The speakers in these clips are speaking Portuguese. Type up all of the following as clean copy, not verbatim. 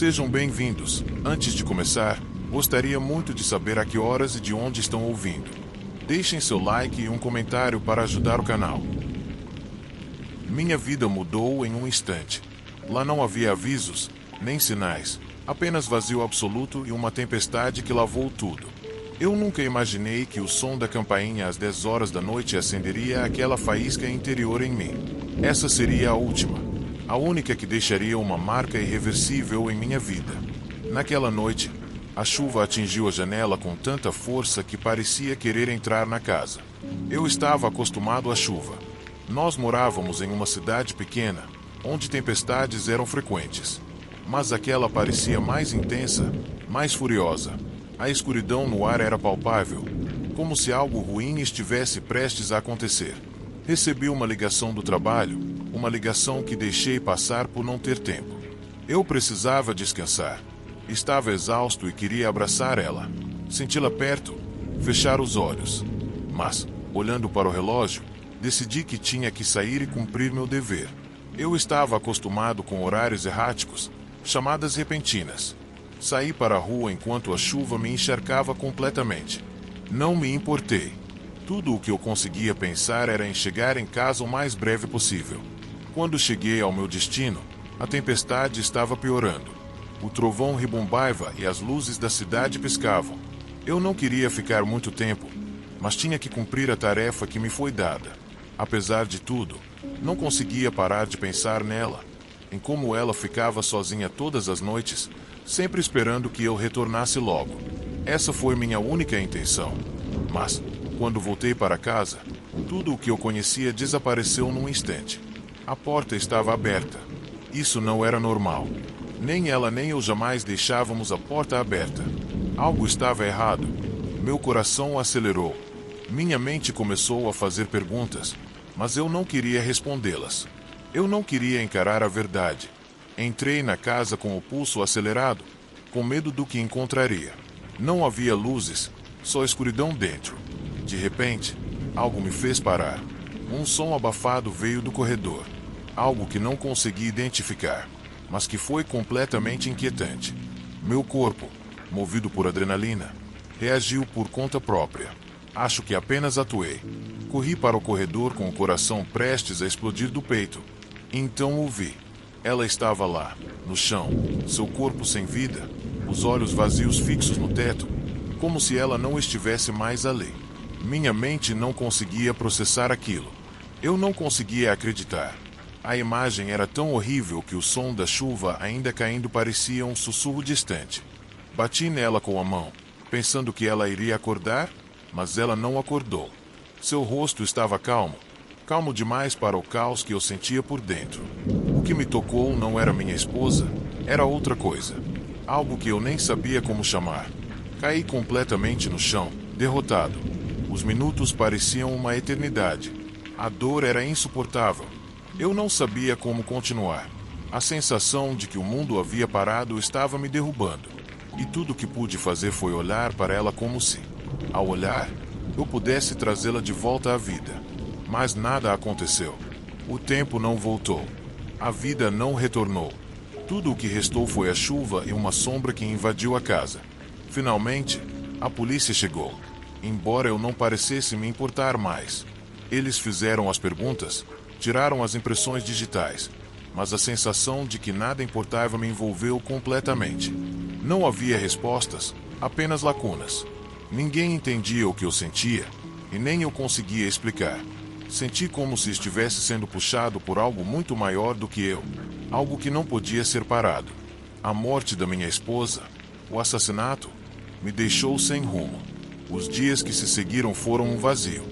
Sejam bem-vindos. Antes de começar, gostaria muito de saber a que horas e de onde estão ouvindo. Deixem seu like e um comentário para ajudar o canal. Minha vida mudou em um instante. Lá não havia avisos, nem sinais, apenas vazio absoluto e uma tempestade que lavou tudo. Eu nunca imaginei que o som da campainha às 10 horas da noite acenderia aquela faísca interior em mim. Essa seria a última, a única que deixaria uma marca irreversível em minha vida. Naquela noite, a chuva atingiu a janela com tanta força que parecia querer entrar na casa. Eu estava acostumado à chuva. Nós morávamos em uma cidade pequena, onde tempestades eram frequentes. Mas aquela parecia mais intensa, mais furiosa. A escuridão no ar era palpável, como se algo ruim estivesse prestes a acontecer. Recebi uma ligação do trabalho, uma ligação que deixei passar por não ter tempo. Eu precisava descansar. Estava exausto e queria abraçar ela, senti-la perto, fechar os olhos. Mas, olhando para o relógio, decidi que tinha que sair e cumprir meu dever. Eu estava acostumado com horários erráticos, chamadas repentinas. Saí para a rua enquanto a chuva me encharcava completamente. Não me importei. Tudo o que eu conseguia pensar era em chegar em casa o mais breve possível. Quando cheguei ao meu destino, a tempestade estava piorando. O trovão rebombava e as luzes da cidade piscavam. Eu não queria ficar muito tempo, mas tinha que cumprir a tarefa que me foi dada. Apesar de tudo, não conseguia parar de pensar nela, em como ela ficava sozinha todas as noites, sempre esperando que eu retornasse logo. Essa foi minha única intenção. Mas, quando voltei para casa, tudo o que eu conhecia desapareceu num instante. A porta estava aberta. Isso não era normal. Nem ela nem eu jamais deixávamos a porta aberta. Algo estava errado. Meu coração acelerou. Minha mente começou a fazer perguntas, mas eu não queria respondê-las. Eu não queria encarar a verdade. Entrei na casa com o pulso acelerado, com medo do que encontraria. Não havia luzes, só escuridão dentro. De repente, algo me fez parar. Um som abafado veio do corredor. Algo que não consegui identificar, mas que foi completamente inquietante. Meu corpo, movido por adrenalina, reagiu por conta própria. Acho que apenas atuei. Corri para o corredor com o coração prestes a explodir do peito. Então o vi. Ela estava lá, no chão, seu corpo sem vida, os olhos vazios fixos no teto, como se ela não estivesse mais ali. Minha mente não conseguia processar aquilo. Eu não conseguia acreditar. A imagem era tão horrível que o som da chuva ainda caindo parecia um sussurro distante. Bati nela com a mão, pensando que ela iria acordar, mas ela não acordou. Seu rosto estava calmo, calmo demais para o caos que eu sentia por dentro. O que me tocou não era minha esposa, era outra coisa. Algo que eu nem sabia como chamar. Caí completamente no chão, derrotado. Os minutos pareciam uma eternidade. A dor era insuportável. Eu não sabia como continuar. A sensação de que o mundo havia parado estava me derrubando. E tudo o que pude fazer foi olhar para ela como se, ao olhar, eu pudesse trazê-la de volta à vida. Mas nada aconteceu. O tempo não voltou. A vida não retornou. Tudo o que restou foi a chuva e uma sombra que invadiu a casa. Finalmente, a polícia chegou. Embora eu não parecesse me importar mais. Eles fizeram as perguntas, tiraram as impressões digitais, mas a sensação de que nada importava me envolveu completamente. Não havia respostas, apenas lacunas. Ninguém entendia o que eu sentia, e nem eu conseguia explicar. Senti como se estivesse sendo puxado por algo muito maior do que eu, algo que não podia ser parado. A morte da minha esposa, o assassinato, me deixou sem rumo. Os dias que se seguiram foram um vazio.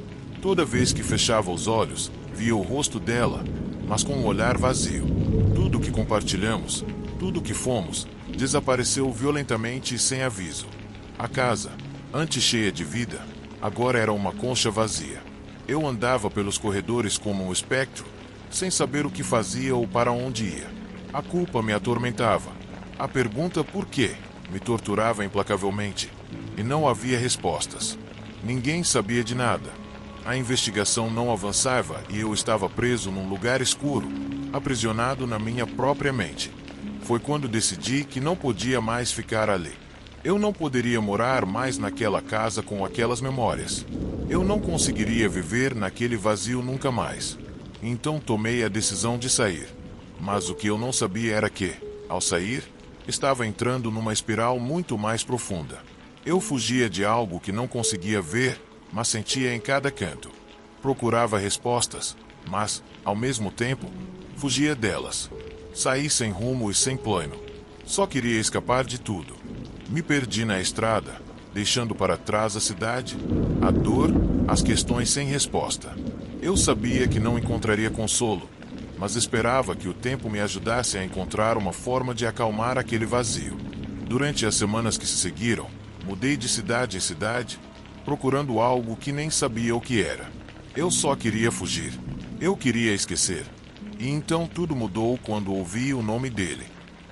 Toda vez que fechava os olhos, via o rosto dela, mas com um olhar vazio. Tudo o que compartilhamos, tudo o que fomos, desapareceu violentamente e sem aviso. A casa, antes cheia de vida, agora era uma concha vazia. Eu andava pelos corredores como um espectro, sem saber o que fazia ou para onde ia. A culpa me atormentava. A pergunta por quê me torturava implacavelmente. E não havia respostas. Ninguém sabia de nada. A investigação não avançava e eu estava preso num lugar escuro, aprisionado na minha própria mente. Foi quando decidi que não podia mais ficar ali. Eu não poderia morar mais naquela casa com aquelas memórias. Eu não conseguiria viver naquele vazio nunca mais. Então tomei a decisão de sair. Mas o que eu não sabia era que, ao sair, estava entrando numa espiral muito mais profunda. Eu fugia de algo que não conseguia ver, mas sentia em cada canto. Procurava respostas, mas, ao mesmo tempo, fugia delas. Saí sem rumo e sem plano. Só queria escapar de tudo. Me perdi na estrada, deixando para trás a cidade, a dor, as questões sem resposta. Eu sabia que não encontraria consolo, mas esperava que o tempo me ajudasse a encontrar uma forma de acalmar aquele vazio. Durante as semanas que se seguiram, mudei de cidade em cidade, procurando algo que nem sabia o que era. Eu só queria fugir. Eu queria esquecer. E então tudo mudou quando ouvi o nome dele.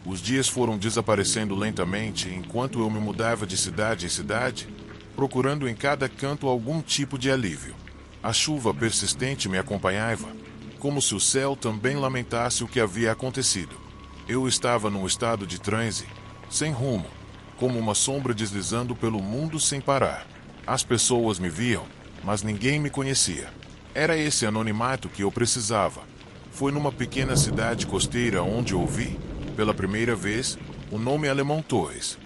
Os dias foram desaparecendo lentamente enquanto eu me mudava de cidade em cidade, procurando em cada canto algum tipo de alívio. A chuva persistente me acompanhava, como se o céu também lamentasse o que havia acontecido. Eu estava num estado de transe, sem rumo, como uma sombra deslizando pelo mundo sem parar. As pessoas me viam, mas ninguém me conhecia. Era esse anonimato que eu precisava. Foi numa pequena cidade costeira onde ouvi, pela primeira vez, o nome Alemão Torres.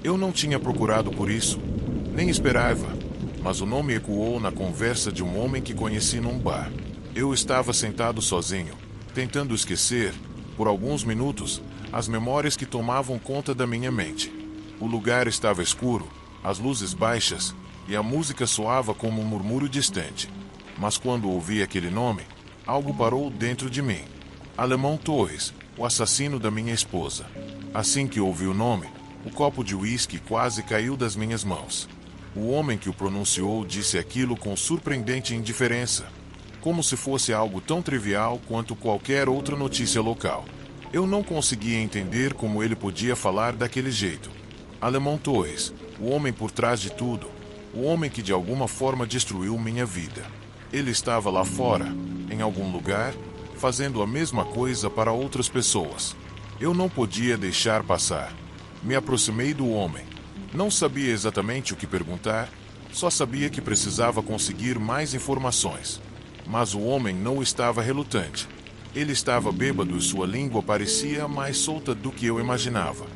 Eu não tinha procurado por isso, nem esperava, mas o nome ecoou na conversa de um homem que conheci num bar. Eu estava sentado sozinho, tentando esquecer, por alguns minutos, as memórias que tomavam conta da minha mente. O lugar estava escuro, as luzes baixas, e a música soava como um murmúrio distante. Mas quando ouvi aquele nome, algo parou dentro de mim. Alemão Torres, o assassino da minha esposa. Assim que ouvi o nome, o copo de uísque quase caiu das minhas mãos. O homem que o pronunciou disse aquilo com surpreendente indiferença, como se fosse algo tão trivial quanto qualquer outra notícia local. Eu não conseguia entender como ele podia falar daquele jeito. Alemão Torres, o homem por trás de tudo, o homem que de alguma forma destruiu minha vida. Ele estava lá fora, em algum lugar, fazendo a mesma coisa para outras pessoas. Eu não podia deixar passar. Me aproximei do homem. Não sabia exatamente o que perguntar, só sabia que precisava conseguir mais informações. Mas o homem não estava relutante. Ele estava bêbado e sua língua parecia mais solta do que eu imaginava.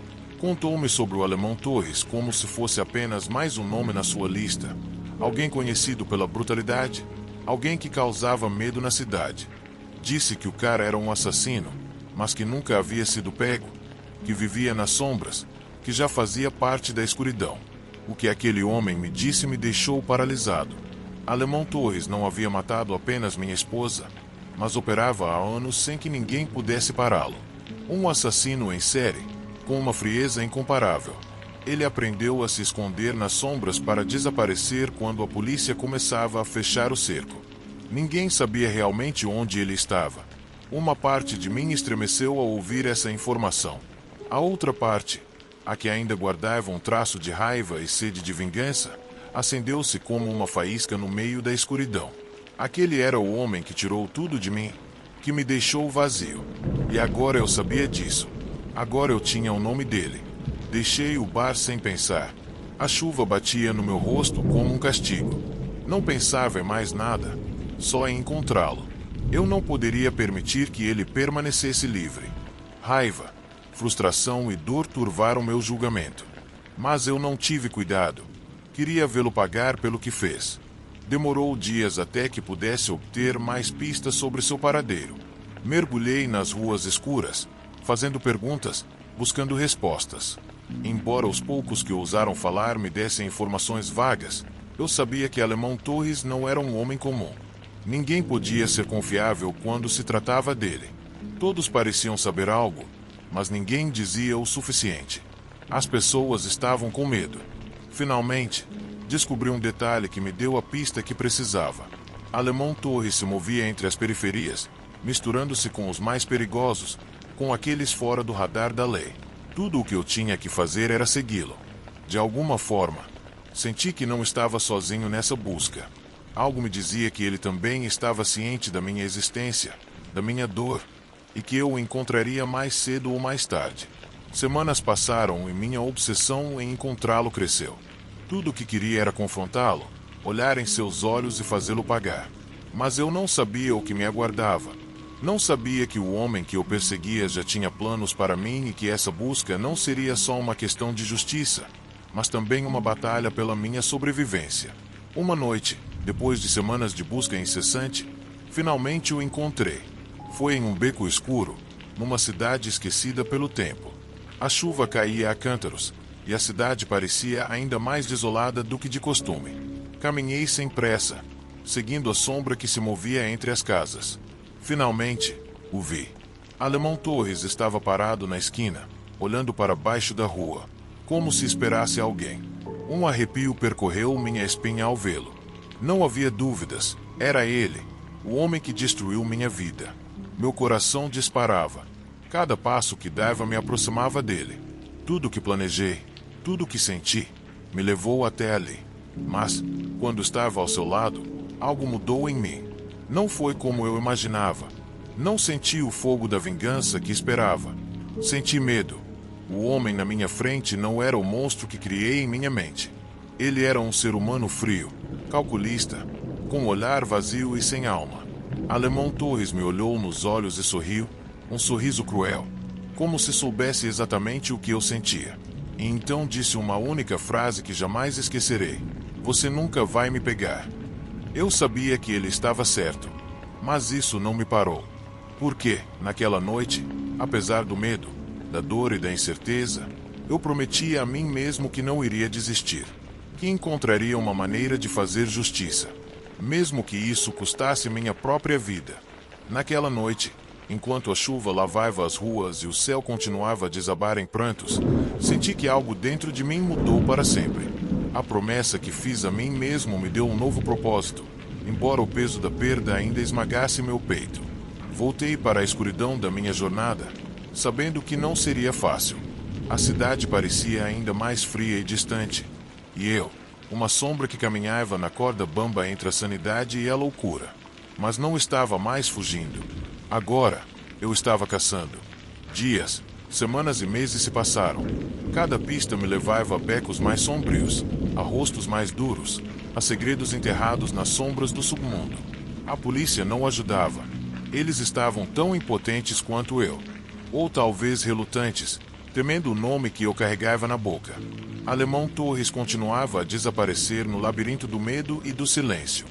Contou-me sobre o Alemão Torres como se fosse apenas mais um nome na sua lista. Alguém conhecido pela brutalidade, alguém que causava medo na cidade. Disse que o cara era um assassino, mas que nunca havia sido pego, que vivia nas sombras, que já fazia parte da escuridão. O que aquele homem me disse me deixou paralisado. Alemão Torres não havia matado apenas minha esposa, mas operava há anos sem que ninguém pudesse pará-lo. Um assassino em série, com uma frieza incomparável. Ele aprendeu a se esconder nas sombras para desaparecer quando a polícia começava a fechar o cerco. Ninguém sabia realmente onde ele estava. Uma parte de mim estremeceu ao ouvir essa informação. A outra parte, a que ainda guardava um traço de raiva e sede de vingança, acendeu-se como uma faísca no meio da escuridão. Aquele era o homem que tirou tudo de mim, que me deixou vazio. E agora eu sabia disso. Agora eu tinha o nome dele. Deixei o bar sem pensar. A chuva batia no meu rosto como um castigo. Não pensava em mais nada, só em encontrá-lo. Eu não poderia permitir que ele permanecesse livre. Raiva, frustração e dor turvaram meu julgamento. Mas eu não tive cuidado. Queria vê-lo pagar pelo que fez. Demorou dias até que pudesse obter mais pistas sobre seu paradeiro. Mergulhei nas ruas escuras, fazendo perguntas, buscando respostas. Embora os poucos que ousaram falar me dessem informações vagas, eu sabia que Alemão Torres não era um homem comum. Ninguém podia ser confiável quando se tratava dele. Todos pareciam saber algo, mas ninguém dizia o suficiente. As pessoas estavam com medo. Finalmente, descobri um detalhe que me deu a pista que precisava. Alemão Torres se movia entre as periferias, misturando-se com os mais perigosos, com aqueles fora do radar da lei. Tudo o que eu tinha que fazer era segui-lo. De alguma forma, senti que não estava sozinho nessa busca. Algo me dizia que ele também estava ciente da minha existência, da minha dor, e que eu o encontraria mais cedo ou mais tarde. Semanas passaram e minha obsessão em encontrá-lo cresceu. Tudo o que queria era confrontá-lo, olhar em seus olhos e fazê-lo pagar. Mas eu não sabia o que me aguardava. Não sabia que o homem que eu perseguia já tinha planos para mim e que essa busca não seria só uma questão de justiça, mas também uma batalha pela minha sobrevivência. Uma noite, depois de semanas de busca incessante, finalmente o encontrei. Foi em um beco escuro, numa cidade esquecida pelo tempo. A chuva caía a cântaros, e a cidade parecia ainda mais desolada do que de costume. Caminhei sem pressa, seguindo a sombra que se movia entre as casas. Finalmente, o vi. Alemão Torres estava parado na esquina, olhando para baixo da rua, como se esperasse alguém. Um arrepio percorreu minha espinha ao vê-lo. Não havia dúvidas, era ele, o homem que destruiu minha vida. Meu coração disparava. Cada passo que dava me aproximava dele. Tudo o que planejei, tudo o que senti, me levou até ali. Mas, quando estava ao seu lado, algo mudou em mim. Não foi como eu imaginava. Não senti o fogo da vingança que esperava. Senti medo. O homem na minha frente não era o monstro que criei em minha mente. Ele era um ser humano frio, calculista, com um olhar vazio e sem alma. Alemão Torres me olhou nos olhos e sorriu, um sorriso cruel, como se soubesse exatamente o que eu sentia. E então disse uma única frase que jamais esquecerei: "Você nunca vai me pegar." Eu sabia que ele estava certo, mas isso não me parou. Porque, naquela noite, apesar do medo, da dor e da incerteza, eu prometia a mim mesmo que não iria desistir, que encontraria uma maneira de fazer justiça, mesmo que isso custasse minha própria vida. Naquela noite, enquanto a chuva lavava as ruas e o céu continuava a desabar em prantos, senti que algo dentro de mim mudou para sempre. A promessa que fiz a mim mesmo me deu um novo propósito, embora o peso da perda ainda esmagasse meu peito. Voltei para a escuridão da minha jornada, sabendo que não seria fácil. A cidade parecia ainda mais fria e distante, e eu, uma sombra que caminhava na corda bamba entre a sanidade e a loucura. Mas não estava mais fugindo. Agora, eu estava caçando. Dias, semanas e meses se passaram. Cada pista me levava a becos mais sombrios, a rostos mais duros, a segredos enterrados nas sombras do submundo. A polícia não ajudava. Eles estavam tão impotentes quanto eu. Ou talvez relutantes, temendo o nome que eu carregava na boca. Alemão Torres continuava a desaparecer no labirinto do medo e do silêncio.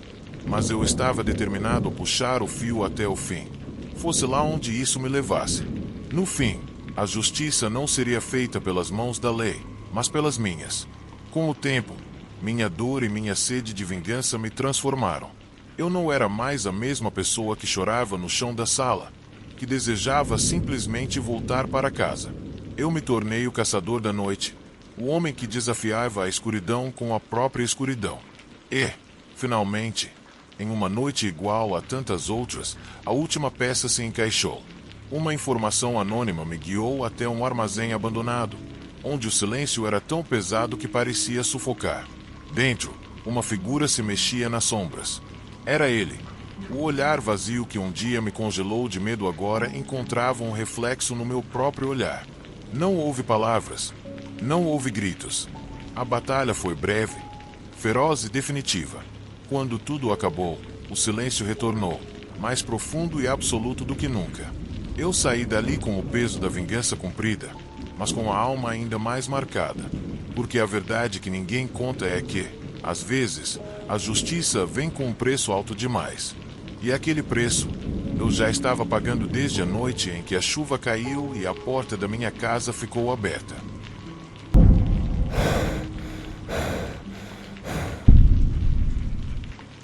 Mas eu estava determinado a puxar o fio até o fim. Fosse lá onde isso me levasse. No fim, a justiça não seria feita pelas mãos da lei, mas pelas minhas. Com o tempo, minha dor e minha sede de vingança me transformaram. Eu não era mais a mesma pessoa que chorava no chão da sala, que desejava simplesmente voltar para casa. Eu me tornei o caçador da noite, o homem que desafiava a escuridão com a própria escuridão. E, finalmente, em uma noite igual a tantas outras, a última peça se encaixou. Uma informação anônima me guiou até um armazém abandonado, onde o silêncio era tão pesado que parecia sufocar. Dentro, uma figura se mexia nas sombras. Era ele. O olhar vazio que um dia me congelou de medo agora encontrava um reflexo no meu próprio olhar. Não houve palavras. Não houve gritos. A batalha foi breve, feroz e definitiva. Quando tudo acabou, o silêncio retornou, mais profundo e absoluto do que nunca. Eu saí dali com o peso da vingança cumprida, mas com a alma ainda mais marcada. Porque a verdade que ninguém conta é que, às vezes, a justiça vem com um preço alto demais. E aquele preço, eu já estava pagando desde a noite em que a chuva caiu e a porta da minha casa ficou aberta.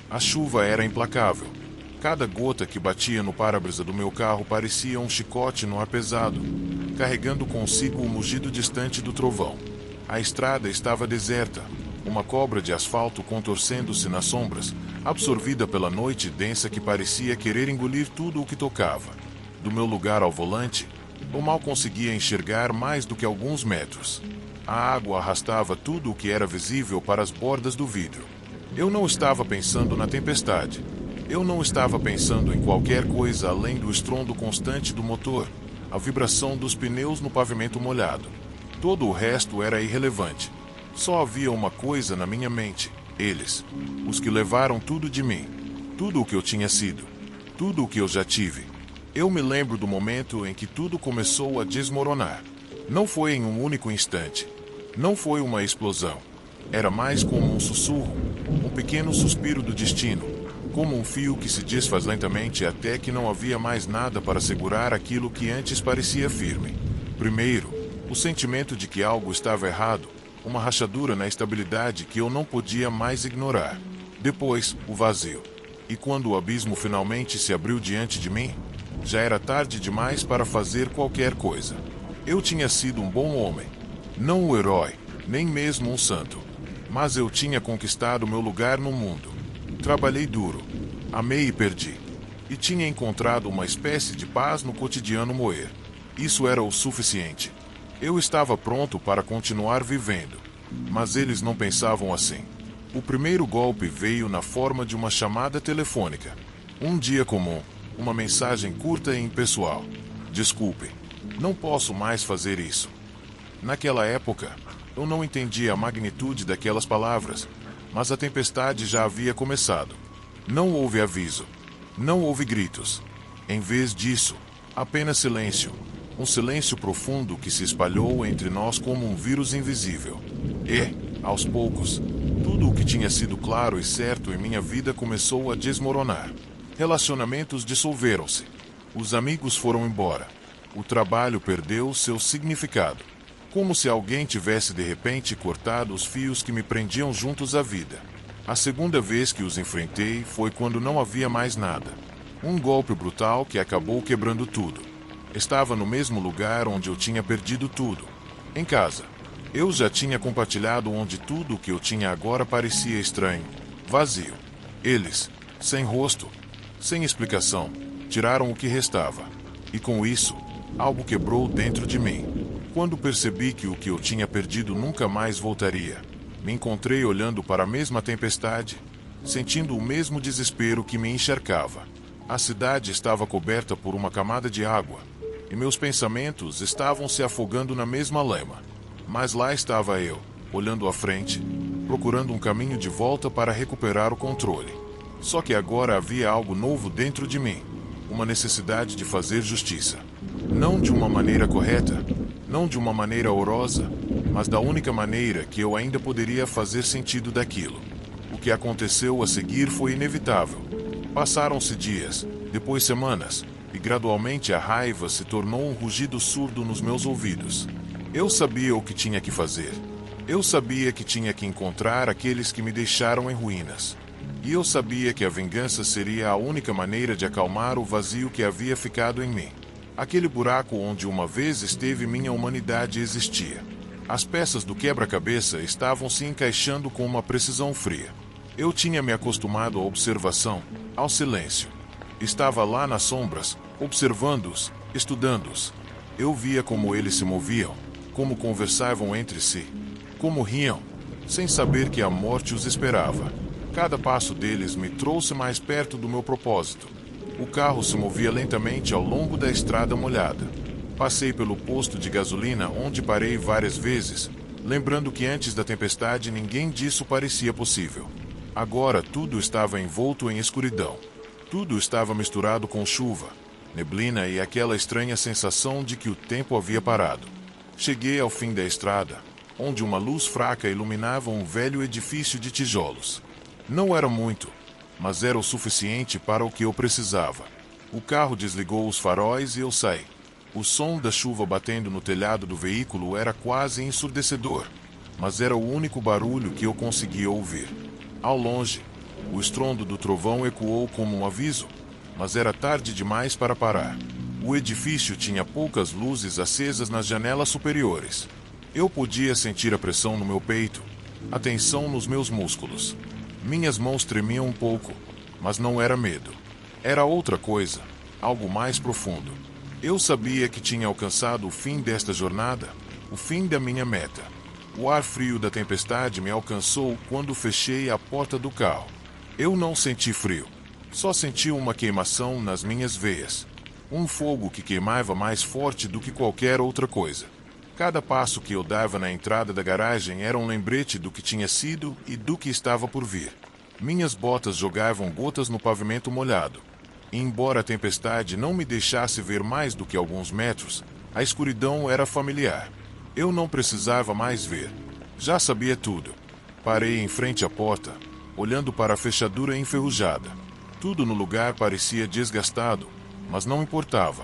A chuva era implacável. Cada gota que batia no para-brisa do meu carro parecia um chicote no ar pesado, carregando consigo o mugido distante do trovão. A estrada estava deserta, uma cobra de asfalto contorcendo-se nas sombras, absorvida pela noite densa que parecia querer engolir tudo o que tocava. Do meu lugar ao volante, eu mal conseguia enxergar mais do que alguns metros. A água arrastava tudo o que era visível para as bordas do vidro. Eu não estava pensando na tempestade. Eu não estava pensando em qualquer coisa além do estrondo constante do motor, a vibração dos pneus no pavimento molhado. Todo o resto era irrelevante. Só havia uma coisa na minha mente: eles. Os que levaram tudo de mim. Tudo o que eu tinha sido. Tudo o que eu já tive. Eu me lembro do momento em que tudo começou a desmoronar. Não foi em um único instante. Não foi uma explosão. Era mais como um sussurro, um pequeno suspiro do destino, como um fio que se desfaz lentamente até que não havia mais nada para segurar aquilo que antes parecia firme. Primeiro, o sentimento de que algo estava errado, uma rachadura na estabilidade que eu não podia mais ignorar. Depois, o vazio. E quando o abismo finalmente se abriu diante de mim, já era tarde demais para fazer qualquer coisa. Eu tinha sido um bom homem, não um herói, nem mesmo um santo. Mas eu tinha conquistado meu lugar no mundo. Trabalhei duro, amei e perdi. E tinha encontrado uma espécie de paz no cotidiano moer. Isso era o suficiente. Eu estava pronto para continuar vivendo. Mas eles não pensavam assim. O primeiro golpe veio na forma de uma chamada telefônica. Um dia comum, uma mensagem curta e impessoal. Desculpe, não posso mais fazer isso. Naquela época, eu não entendia a magnitude daquelas palavras, mas a tempestade já havia começado. Não houve aviso. Não houve gritos. Em vez disso, apenas silêncio. Um silêncio profundo que se espalhou entre nós como um vírus invisível. E, aos poucos, tudo o que tinha sido claro e certo em minha vida começou a desmoronar. Relacionamentos dissolveram-se. Os amigos foram embora. O trabalho perdeu seu significado. Como se alguém tivesse de repente cortado os fios que me prendiam juntos à vida. A segunda vez que os enfrentei foi quando não havia mais nada. Um golpe brutal que acabou quebrando tudo. Estava no mesmo lugar onde eu tinha perdido tudo. Em casa. Eu já tinha compartilhado onde tudo o que eu tinha agora parecia estranho, vazio. Eles, sem rosto, sem explicação, tiraram o que restava. E com isso, algo quebrou dentro de mim. Quando percebi que o que eu tinha perdido nunca mais voltaria, me encontrei olhando para a mesma tempestade, sentindo o mesmo desespero que me encharcava. A cidade estava coberta por uma camada de água, e meus pensamentos estavam se afogando na mesma lama. Mas lá estava eu, olhando à frente, procurando um caminho de volta para recuperar o controle. Só que agora havia algo novo dentro de mim, uma necessidade de fazer justiça. Não de uma maneira correta, não de uma maneira ourosa, mas da única maneira que eu ainda poderia fazer sentido daquilo. O que aconteceu a seguir foi inevitável. Passaram-se dias, depois semanas, e gradualmente a raiva se tornou um rugido surdo nos meus ouvidos. Eu sabia o que tinha que fazer. Eu sabia que tinha que encontrar aqueles que me deixaram em ruínas. E eu sabia que a vingança seria a única maneira de acalmar o vazio que havia ficado em mim. Aquele buraco onde uma vez esteve minha humanidade existia. As peças do quebra-cabeça estavam se encaixando com uma precisão fria. Eu tinha me acostumado à observação, ao silêncio. Estava lá nas sombras, observando-os, estudando-os. Eu via como eles se moviam, como conversavam entre si, como riam, sem saber que a morte os esperava. Cada passo deles me trouxe mais perto do meu propósito. O carro se movia lentamente ao longo da estrada molhada. Passei pelo posto de gasolina onde parei várias vezes, lembrando que antes da tempestade ninguém disso parecia possível. Agora tudo estava envolto em escuridão. Tudo estava misturado com chuva, neblina e aquela estranha sensação de que o tempo havia parado. Cheguei ao fim da estrada, onde uma luz fraca iluminava um velho edifício de tijolos. Não era muito, mas era o suficiente para o que eu precisava. O carro desligou os faróis e eu saí. O som da chuva batendo no telhado do veículo era quase ensurdecedor, mas era o único barulho que eu conseguia ouvir. Ao longe, o estrondo do trovão ecoou como um aviso, mas era tarde demais para parar. O edifício tinha poucas luzes acesas nas janelas superiores. Eu podia sentir a pressão no meu peito, a tensão nos meus músculos. Minhas mãos tremiam um pouco, mas não era medo. Era outra coisa, algo mais profundo. Eu sabia que tinha alcançado o fim desta jornada, o fim da minha meta. O ar frio da tempestade me alcançou quando fechei a porta do carro. Eu não senti frio. Só senti uma queimação nas minhas veias. Um fogo que queimava mais forte do que qualquer outra coisa. Cada passo que eu dava na entrada da garagem era um lembrete do que tinha sido e do que estava por vir. Minhas botas jogavam gotas no pavimento molhado. E embora a tempestade não me deixasse ver mais do que alguns metros, a escuridão era familiar. Eu não precisava mais ver. Já sabia tudo. Parei em frente à porta, olhando para a fechadura enferrujada. Tudo no lugar parecia desgastado, mas não importava.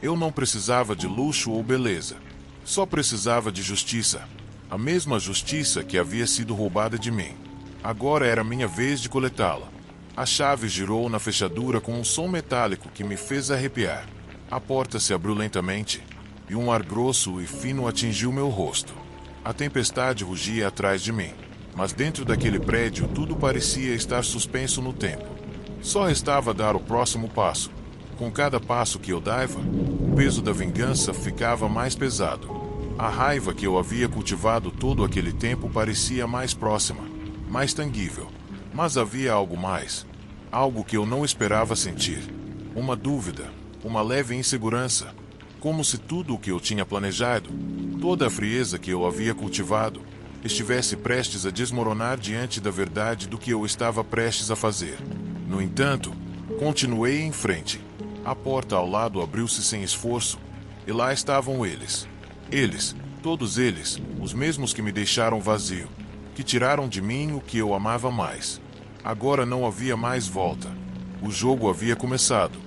Eu não precisava de luxo ou beleza. Só precisava de justiça. A mesma justiça que havia sido roubada de mim. Agora era minha vez de coletá-la. A chave girou na fechadura com um som metálico que me fez arrepiar. A porta se abriu lentamente, e um ar grosso e fino atingiu meu rosto. A tempestade rugia atrás de mim, mas dentro daquele prédio tudo parecia estar suspenso no tempo. Só restava dar o próximo passo. Com cada passo que eu dava, o peso da vingança ficava mais pesado. A raiva que eu havia cultivado todo aquele tempo parecia mais próxima, mais tangível. Mas havia algo mais. Algo que eu não esperava sentir. Uma dúvida, uma leve insegurança. Como se tudo o que eu tinha planejado, toda a frieza que eu havia cultivado, estivesse prestes a desmoronar diante da verdade do que eu estava prestes a fazer. No entanto, continuei em frente. A porta ao lado abriu-se sem esforço, e lá estavam eles. Eles, todos eles, os mesmos que me deixaram vazio, que tiraram de mim o que eu amava mais. Agora não havia mais volta. O jogo havia começado.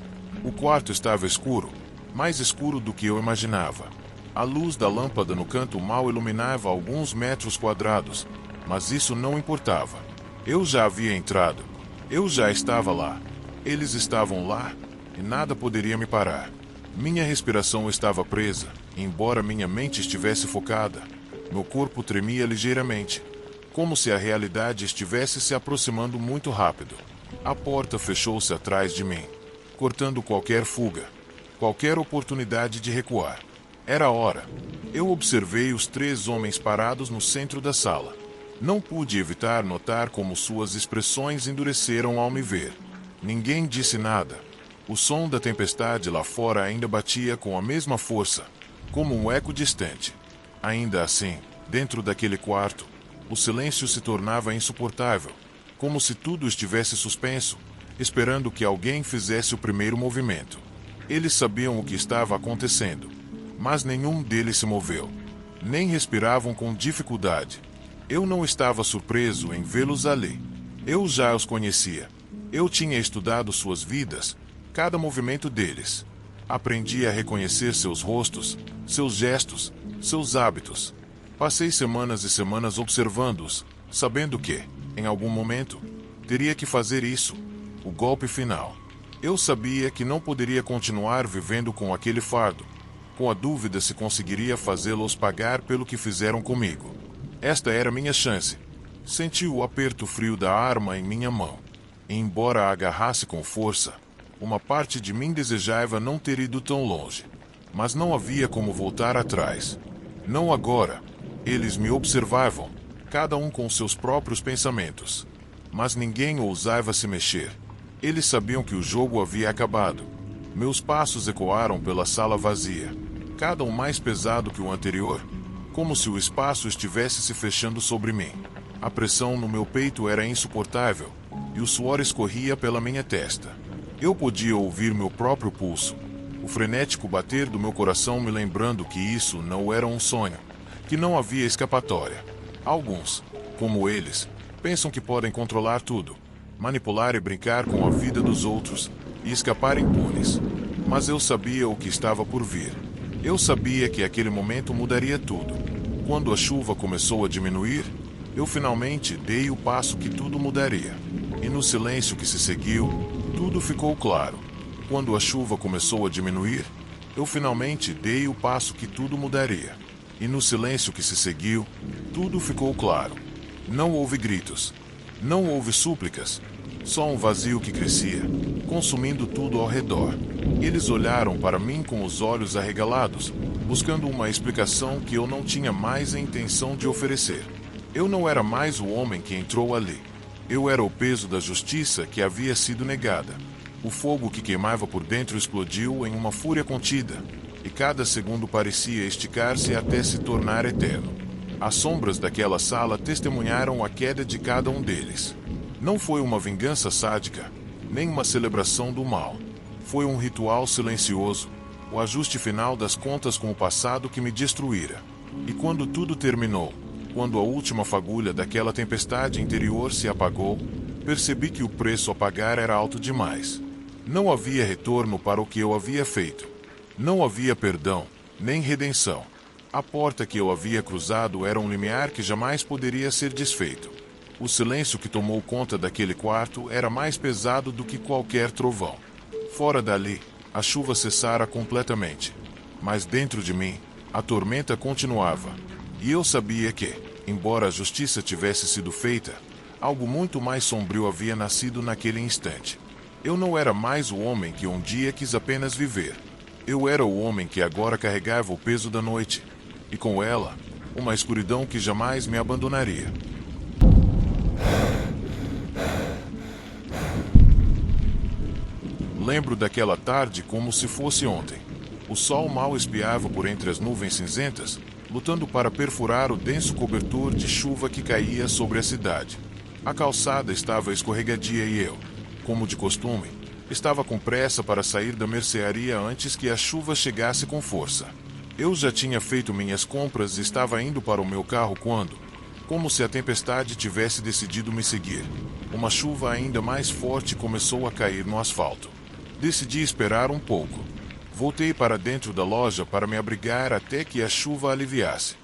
O quarto estava escuro, mais escuro do que eu imaginava. A luz da lâmpada no canto mal iluminava alguns metros quadrados, mas isso não importava. Eu já havia entrado. Eu já estava lá. Eles estavam lá, e nada poderia me parar. Minha respiração estava presa, e embora minha mente estivesse focada, meu corpo tremia ligeiramente, como se a realidade estivesse se aproximando muito rápido. A porta fechou-se atrás de mim, cortando qualquer fuga, qualquer oportunidade de recuar. Era a hora. Eu observei os 3 homens parados no centro da sala. Não pude evitar notar como suas expressões endureceram ao me ver. Ninguém disse nada. O som da tempestade lá fora ainda batia com a mesma força, como um eco distante. Ainda assim, dentro daquele quarto, o silêncio se tornava insuportável, como se tudo estivesse suspenso, esperando que alguém fizesse o primeiro movimento. Eles sabiam o que estava acontecendo, mas nenhum deles se moveu. Nem respiravam com dificuldade. Eu não estava surpreso em vê-los ali. Eu já os conhecia. Eu tinha estudado suas vidas, cada movimento deles. Aprendi a reconhecer seus rostos, seus gestos, seus hábitos. Passei semanas e semanas observando-os, sabendo que, em algum momento, teria que fazer isso, o golpe final. Eu sabia que não poderia continuar vivendo com aquele fardo, com a dúvida se conseguiria fazê-los pagar pelo que fizeram comigo. Esta era minha chance. Senti o aperto frio da arma em minha mão. E embora a agarrasse com força, uma parte de mim desejava não ter ido tão longe. Mas não havia como voltar atrás. Não agora. Eles me observavam, cada um com seus próprios pensamentos. Mas ninguém ousava se mexer. Eles sabiam que o jogo havia acabado. Meus passos ecoaram pela sala vazia, cada um mais pesado que o anterior, como se o espaço estivesse se fechando sobre mim. A pressão no meu peito era insuportável, e o suor escorria pela minha testa. Eu podia ouvir meu próprio pulso, o frenético bater do meu coração me lembrando que isso não era um sonho, que não havia escapatória. Alguns, como eles, pensam que podem controlar tudo, manipular e brincar com a vida dos outros, e escapar impunes. Mas eu sabia o que estava por vir. Eu sabia que aquele momento mudaria tudo. Quando a chuva começou a diminuir, eu finalmente dei o passo que tudo mudaria. E no silêncio que se seguiu, tudo ficou claro. Quando a chuva começou a diminuir, eu finalmente dei o passo que tudo mudaria. E no silêncio que se seguiu, tudo ficou claro. Não houve gritos. Não houve súplicas. Só um vazio que crescia, consumindo tudo ao redor. Eles olharam para mim com os olhos arregalados, buscando uma explicação que eu não tinha mais a intenção de oferecer. Eu não era mais o homem que entrou ali. Eu era o peso da justiça que havia sido negada. O fogo que queimava por dentro explodiu em uma fúria contida, e cada segundo parecia esticar-se até se tornar eterno. As sombras daquela sala testemunharam a queda de cada um deles. Não foi uma vingança sádica, nem uma celebração do mal. Foi um ritual silencioso, o ajuste final das contas com o passado que me destruíra. E quando tudo terminou, quando a última fagulha daquela tempestade interior se apagou, percebi que o preço a pagar era alto demais. Não havia retorno para o que eu havia feito. Não havia perdão, nem redenção. A porta que eu havia cruzado era um limiar que jamais poderia ser desfeito. O silêncio que tomou conta daquele quarto era mais pesado do que qualquer trovão. Fora dali, a chuva cessara completamente. Mas dentro de mim, a tormenta continuava. E eu sabia que, embora a justiça tivesse sido feita, algo muito mais sombrio havia nascido naquele instante. Eu não era mais o homem que um dia quis apenas viver. Eu era o homem que agora carregava o peso da noite, e com ela, uma escuridão que jamais me abandonaria. Lembro daquela tarde como se fosse ontem. O sol mal espiava por entre as nuvens cinzentas, lutando para perfurar o denso cobertor de chuva que caía sobre a cidade. A calçada estava escorregadia e eu, como de costume, estava com pressa para sair da mercearia antes que a chuva chegasse com força. Eu já tinha feito minhas compras e estava indo para o meu carro quando, como se a tempestade tivesse decidido me seguir, uma chuva ainda mais forte começou a cair no asfalto. Decidi esperar um pouco. Voltei para dentro da loja para me abrigar até que a chuva aliviasse.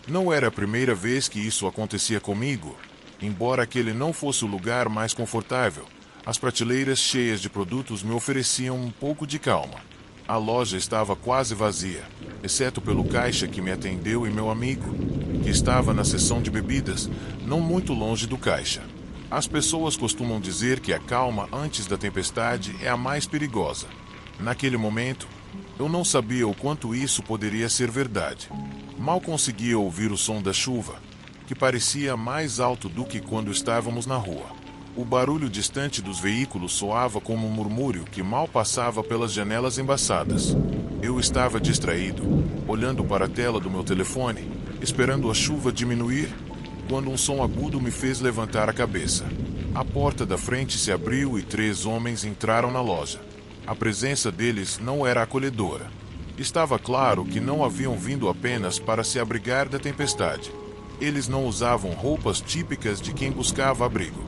Não era a primeira vez que isso acontecia comigo. Embora aquele não fosse o lugar mais confortável, as prateleiras cheias de produtos me ofereciam um pouco de calma. A loja estava quase vazia, exceto pelo caixa que me atendeu e meu amigo, que estava na seção de bebidas, não muito longe do caixa. As pessoas costumam dizer que a calma antes da tempestade é a mais perigosa. Naquele momento, eu não sabia o quanto isso poderia ser verdade. Mal conseguia ouvir o som da chuva, que parecia mais alto do que quando estávamos na rua. O barulho distante dos veículos soava como um murmúrio que mal passava pelas janelas embaçadas. Eu estava distraído, olhando para a tela do meu telefone, esperando a chuva diminuir, quando um som agudo me fez levantar a cabeça. A porta da frente se abriu e 3 homens entraram na loja. A presença deles não era acolhedora. Estava claro que não haviam vindo apenas para se abrigar da tempestade. Eles não usavam roupas típicas de quem buscava abrigo.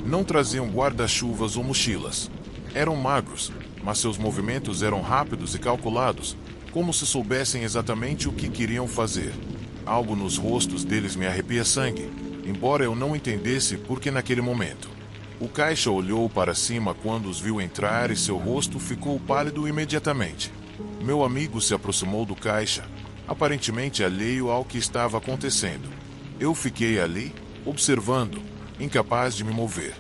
Não traziam guarda-chuvas ou mochilas. Eram magros, mas seus movimentos eram rápidos e calculados, como se soubessem exatamente o que queriam fazer. Algo nos rostos deles me arrepia sangue, embora eu não entendesse por que naquele momento. O caixa olhou para cima quando os viu entrar e seu rosto ficou pálido imediatamente. Meu amigo se aproximou do caixa, aparentemente alheio ao que estava acontecendo. Eu fiquei ali, observando, incapaz de me mover.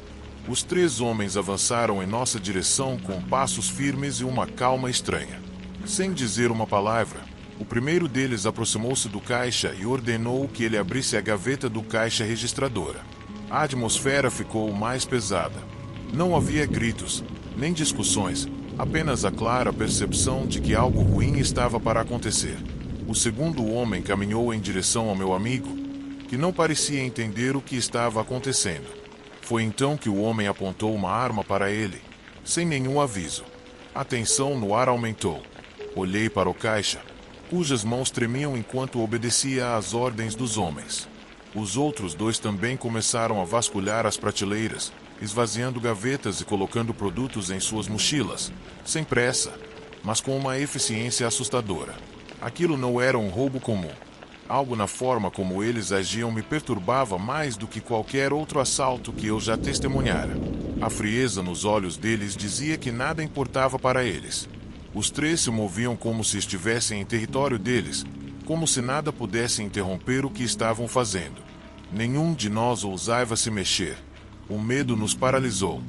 Os 3 homens avançaram em nossa direção com passos firmes e uma calma estranha. Sem dizer uma palavra, o primeiro deles aproximou-se do caixa e ordenou que ele abrisse a gaveta do caixa registradora. A atmosfera ficou mais pesada. Não havia gritos, nem discussões, apenas a clara percepção de que algo ruim estava para acontecer. O segundo homem caminhou em direção ao meu amigo, que não parecia entender o que estava acontecendo. Foi então que o homem apontou uma arma para ele, sem nenhum aviso. A tensão no ar aumentou. Olhei para o caixa, cujas mãos tremiam enquanto obedecia às ordens dos homens. Os outros 2 também começaram a vasculhar as prateleiras, esvaziando gavetas e colocando produtos em suas mochilas, sem pressa, mas com uma eficiência assustadora. Aquilo não era um roubo comum. Algo na forma como eles agiam me perturbava mais do que qualquer outro assalto que eu já testemunhara. A frieza nos olhos deles dizia que nada importava para eles. Os 3 se moviam como se estivessem em território deles, como se nada pudesse interromper o que estavam fazendo. Nenhum de nós ousava se mexer. O medo nos paralisou.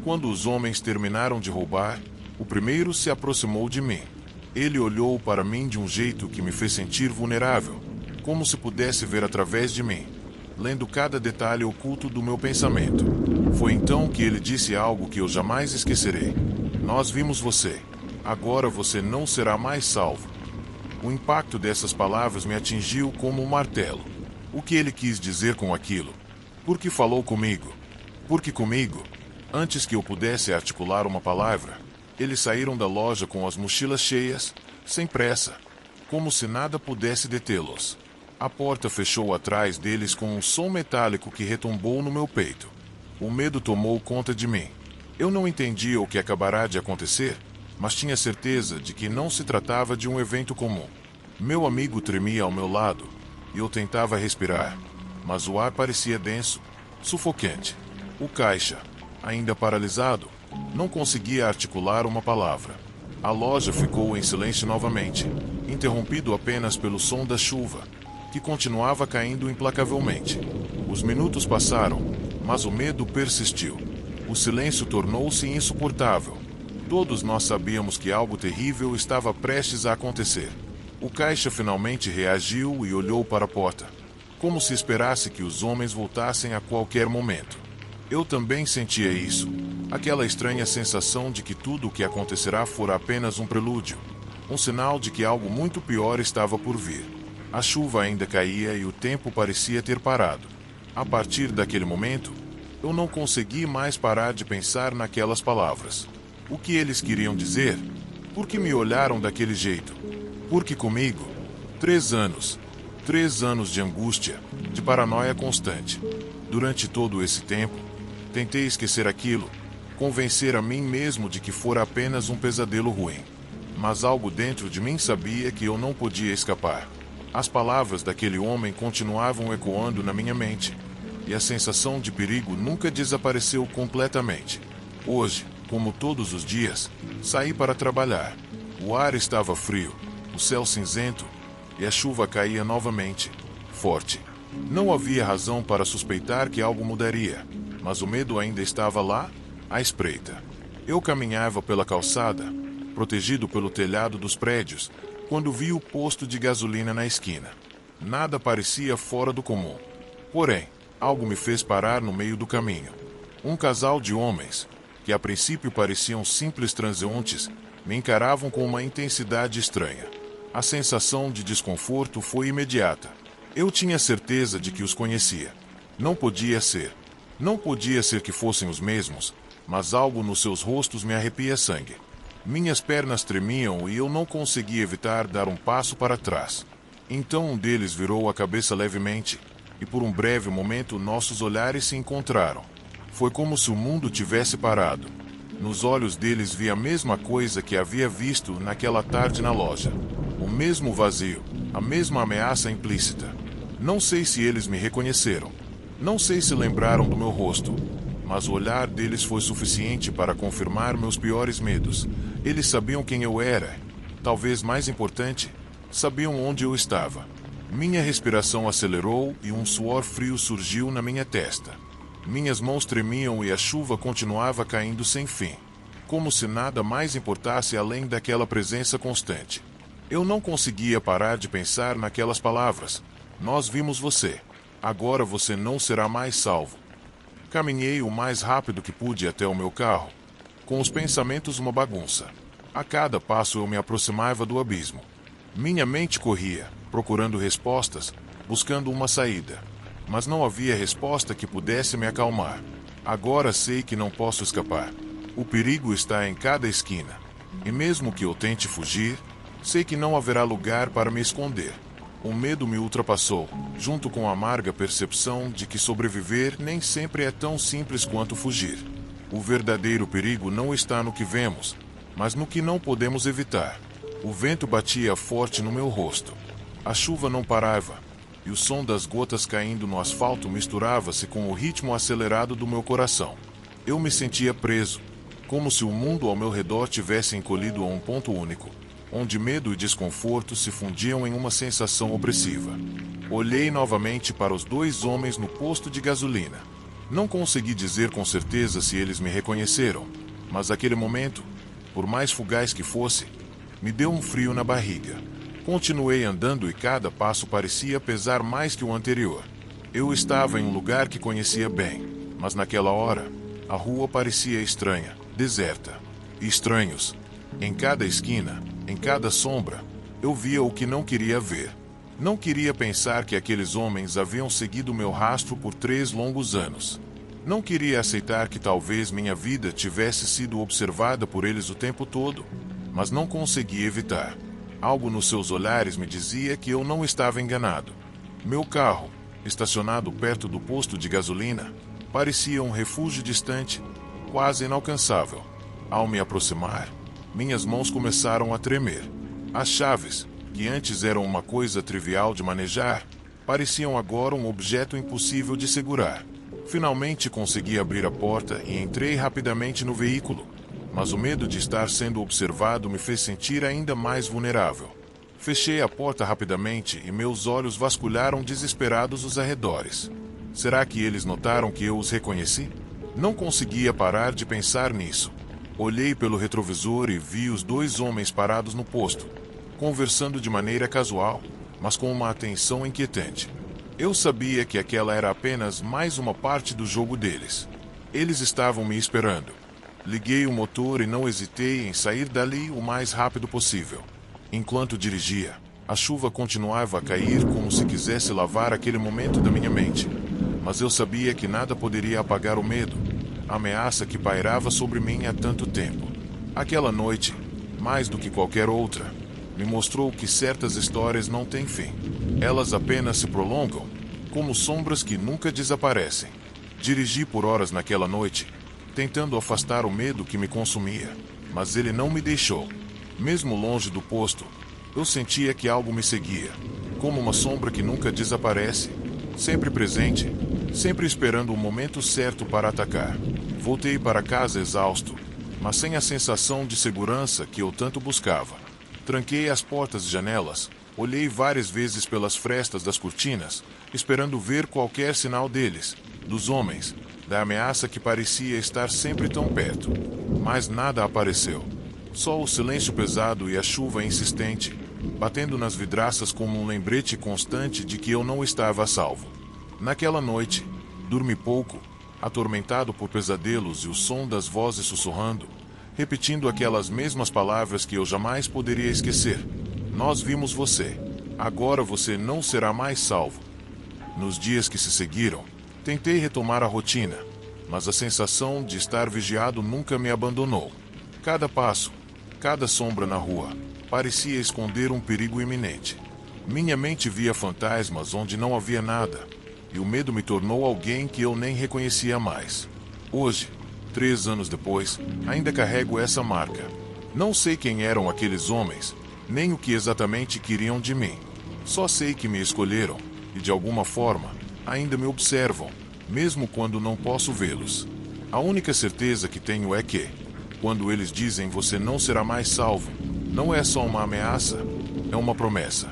Quando os homens terminaram de roubar, o primeiro se aproximou de mim. Ele olhou para mim de um jeito que me fez sentir vulnerável, como se pudesse ver através de mim, lendo cada detalhe oculto do meu pensamento. Foi então que ele disse algo que eu jamais esquecerei. Nós vimos você. Agora você não será mais salvo. O impacto dessas palavras me atingiu como um martelo. O que ele quis dizer com aquilo? Por que falou comigo? Porque comigo, antes que eu pudesse articular uma palavra, eles saíram da loja com as mochilas cheias, sem pressa, como se nada pudesse detê-los. A porta fechou atrás deles com um som metálico que retumbou no meu peito. O medo tomou conta de mim. Eu não entendia o que acabará de acontecer, mas tinha certeza de que não se tratava de um evento comum. Meu amigo tremia ao meu lado, e eu tentava respirar, mas o ar parecia denso, sufocante. O caixa, ainda paralisado, não conseguia articular uma palavra. A loja ficou em silêncio novamente, interrompido apenas pelo som da chuva, que continuava caindo implacavelmente. Os minutos passaram, mas o medo persistiu. O silêncio tornou-se insuportável. Todos nós sabíamos que algo terrível estava prestes a acontecer. O caixa finalmente reagiu e olhou para a porta, como se esperasse que os homens voltassem a qualquer momento. Eu também sentia isso, aquela estranha sensação de que tudo o que acontecerá fora apenas um prelúdio, um sinal de que algo muito pior estava por vir. A chuva ainda caía e o tempo parecia ter parado. A partir daquele momento, eu não consegui mais parar de pensar naquelas palavras. O que eles queriam dizer? Por que me olharam daquele jeito? Porque comigo, 3 anos. 3 anos de angústia, de paranoia constante. Durante todo esse tempo, tentei esquecer aquilo, convencer a mim mesmo de que fora apenas um pesadelo ruim. Mas algo dentro de mim sabia que eu não podia escapar. As palavras daquele homem continuavam ecoando na minha mente, e a sensação de perigo nunca desapareceu completamente. Hoje, como todos os dias, saí para trabalhar. O ar estava frio, o céu cinzento, e a chuva caía novamente, forte. Não havia razão para suspeitar que algo mudaria, mas o medo ainda estava lá, à espreita. Eu caminhava pela calçada, protegido pelo telhado dos prédios, quando vi o posto de gasolina na esquina. Nada parecia fora do comum. Porém, algo me fez parar no meio do caminho. Um casal de homens, que a princípio pareciam simples transeuntes, me encaravam com uma intensidade estranha. A sensação de desconforto foi imediata. Eu tinha certeza de que os conhecia. Não podia ser. Não podia ser que fossem os mesmos, mas algo nos seus rostos me arrepia sangue. Minhas pernas tremiam e eu não conseguia evitar dar um passo para trás. Então um deles virou a cabeça levemente, e por um breve momento nossos olhares se encontraram. Foi como se o mundo tivesse parado. Nos olhos deles vi a mesma coisa que havia visto naquela tarde na loja. O mesmo vazio, a mesma ameaça implícita. Não sei se eles me reconheceram. Não sei se lembraram do meu rosto. Mas o olhar deles foi suficiente para confirmar meus piores medos. Eles sabiam quem eu era. Talvez mais importante, sabiam onde eu estava. Minha respiração acelerou e um suor frio surgiu na minha testa. Minhas mãos tremiam e a chuva continuava caindo sem fim, como se nada mais importasse além daquela presença constante. Eu não conseguia parar de pensar naquelas palavras. Nós vimos você. Agora você não será mais salvo. Caminhei o mais rápido que pude até o meu carro, com os pensamentos uma bagunça. A cada passo eu me aproximava do abismo. Minha mente corria, procurando respostas, buscando uma saída. Mas não havia resposta que pudesse me acalmar. Agora sei que não posso escapar. O perigo está em cada esquina. E mesmo que eu tente fugir, sei que não haverá lugar para me esconder. O medo me ultrapassou, junto com a amarga percepção de que sobreviver nem sempre é tão simples quanto fugir. O verdadeiro perigo não está no que vemos, mas no que não podemos evitar. O vento batia forte no meu rosto. A chuva não parava, e o som das gotas caindo no asfalto misturava-se com o ritmo acelerado do meu coração. Eu me sentia preso, como se o mundo ao meu redor tivesse encolhido a um ponto único, onde medo e desconforto se fundiam em uma sensação opressiva. Olhei novamente para os 2 homens no posto de gasolina. Não consegui dizer com certeza se eles me reconheceram, mas aquele momento, por mais fugaz que fosse, me deu um frio na barriga. Continuei andando e cada passo parecia pesar mais que o anterior. Eu estava em um lugar que conhecia bem. Mas naquela hora, a rua parecia estranha, deserta. E estranhos. Em cada esquina, em cada sombra, eu via o que não queria ver. Não queria pensar que aqueles homens haviam seguido meu rastro por 3 longos anos. Não queria aceitar que talvez minha vida tivesse sido observada por eles o tempo todo, mas não conseguia evitar. Algo nos seus olhares me dizia que eu não estava enganado. Meu carro, estacionado perto do posto de gasolina, parecia um refúgio distante, quase inalcançável. Ao me aproximar, minhas mãos começaram a tremer. As chaves, que antes eram uma coisa trivial de manejar, pareciam agora um objeto impossível de segurar. Finalmente consegui abrir a porta e entrei rapidamente no veículo, mas o medo de estar sendo observado me fez sentir ainda mais vulnerável. Fechei a porta rapidamente e meus olhos vasculharam desesperados os arredores. Será que eles notaram que eu os reconheci? Não conseguia parar de pensar nisso. Olhei pelo retrovisor e vi os 2 homens parados no posto, conversando de maneira casual, mas com uma atenção inquietante. Eu sabia que aquela era apenas mais uma parte do jogo deles. Eles estavam me esperando. Liguei o motor e não hesitei em sair dali o mais rápido possível. Enquanto dirigia, a chuva continuava a cair como se quisesse lavar aquele momento da minha mente. Mas eu sabia que nada poderia apagar o medo, a ameaça que pairava sobre mim há tanto tempo. Aquela noite, mais do que qualquer outra, me mostrou que certas histórias não têm fim. Elas apenas se prolongam, como sombras que nunca desaparecem. Dirigi por horas naquela noite, tentando afastar o medo que me consumia, mas ele não me deixou. Mesmo longe do posto, eu sentia que algo me seguia, como uma sombra que nunca desaparece, sempre presente, sempre esperando o momento certo para atacar. Voltei para casa exausto, mas sem a sensação de segurança que eu tanto buscava. Tranquei as portas e janelas, olhei várias vezes pelas frestas das cortinas, esperando ver qualquer sinal deles, dos homens, da ameaça que parecia estar sempre tão perto. Mas nada apareceu. Só o silêncio pesado e a chuva insistente, batendo nas vidraças como um lembrete constante de que eu não estava a salvo. Naquela noite, dormi pouco, atormentado por pesadelos e o som das vozes sussurrando, repetindo aquelas mesmas palavras que eu jamais poderia esquecer. Nós vimos você. Agora você não será mais salvo. Nos dias que se seguiram, tentei retomar a rotina, mas a sensação de estar vigiado nunca me abandonou. Cada passo, cada sombra na rua, parecia esconder um perigo iminente. Minha mente via fantasmas onde não havia nada, e o medo me tornou alguém que eu nem reconhecia mais. Hoje, 3 anos depois, ainda carrego essa marca. Não sei quem eram aqueles homens, nem o que exatamente queriam de mim. Só sei que me escolheram, e de alguma forma, ainda me observam, mesmo quando não posso vê-los. A única certeza que tenho é que, quando eles dizem você não será mais salvo, não é só uma ameaça, é uma promessa.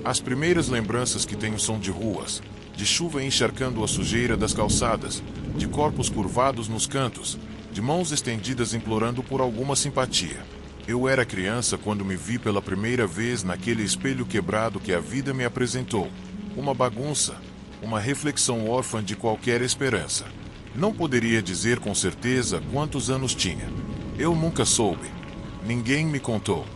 As primeiras lembranças que tenho são de ruas, de chuva encharcando a sujeira das calçadas, de corpos curvados nos cantos, de mãos estendidas implorando por alguma simpatia. Eu era criança quando me vi pela primeira vez naquele espelho quebrado que a vida me apresentou. Uma bagunça, uma reflexão órfã de qualquer esperança. Não poderia dizer com certeza quantos anos tinha. Eu nunca soube. Ninguém me contou.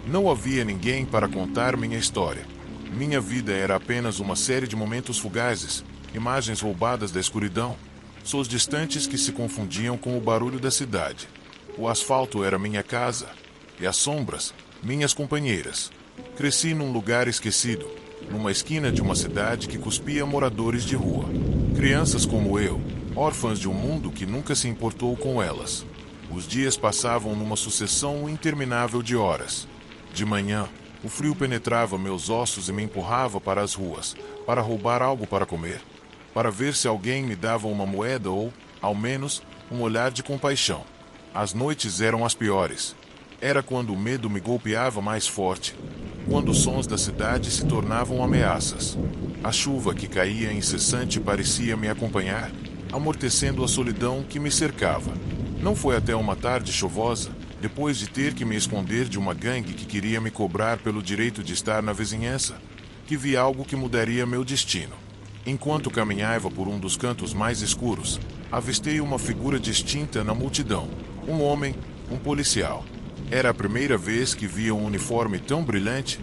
Não havia ninguém para contar minha história. Minha vida era apenas uma série de momentos fugazes, imagens roubadas da escuridão, sons distantes que se confundiam com o barulho da cidade. O asfalto era minha casa, e as sombras, minhas companheiras. Cresci num lugar esquecido, numa esquina de uma cidade que cuspia moradores de rua. Crianças como eu, órfãs de um mundo que nunca se importou com elas. Os dias passavam numa sucessão interminável de horas. De manhã, o frio penetrava meus ossos e me empurrava para as ruas, para roubar algo para comer, para ver se alguém me dava uma moeda ou, ao menos, um olhar de compaixão. As noites eram as piores. Era quando o medo me golpeava mais forte, quando os sons da cidade se tornavam ameaças. A chuva que caía incessante parecia me acompanhar, amortecendo a solidão que me cercava. Não foi até uma tarde chuvosa, depois de ter que me esconder de uma gangue que queria me cobrar pelo direito de estar na vizinhança, que vi algo que mudaria meu destino. Enquanto caminhava por um dos cantos mais escuros, avistei uma figura distinta na multidão. Um homem, um policial. Era a primeira vez que via um uniforme tão brilhante,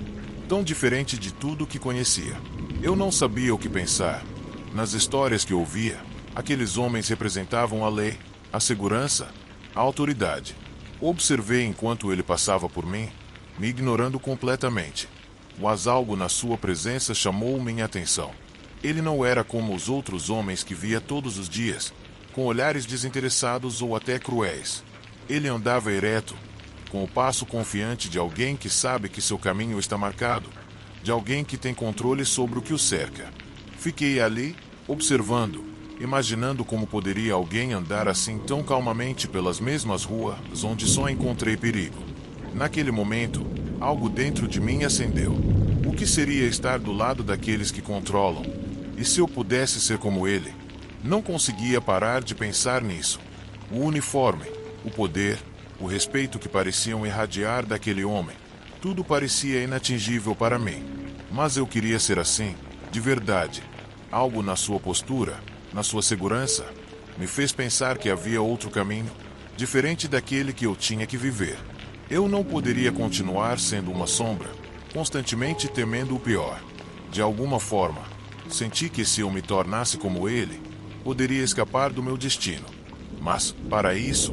tão diferente de tudo que conhecia. Eu não sabia o que pensar. Nas histórias que ouvia, aqueles homens representavam a lei, a segurança, a autoridade. Observei enquanto ele passava por mim, me ignorando completamente. Mas algo na sua presença chamou minha atenção. Ele não era como os outros homens que via todos os dias, com olhares desinteressados ou até cruéis. Ele andava ereto, com o passo confiante de alguém que sabe que seu caminho está marcado, de alguém que tem controle sobre o que o cerca. Fiquei ali, observando, imaginando como poderia alguém andar assim tão calmamente pelas mesmas ruas onde só encontrei perigo. Naquele momento, algo dentro de mim acendeu. O que seria estar do lado daqueles que controlam? E se eu pudesse ser como ele? Não conseguia parar de pensar nisso. O uniforme, o poder, o respeito que pareciam irradiar daquele homem, tudo parecia inatingível para mim. Mas eu queria ser assim, de verdade. Algo na sua postura, na sua segurança, me fez pensar que havia outro caminho, diferente daquele que eu tinha que viver. Eu não poderia continuar sendo uma sombra, constantemente temendo o pior. De alguma forma, senti que se eu me tornasse como ele, poderia escapar do meu destino. Mas, para isso,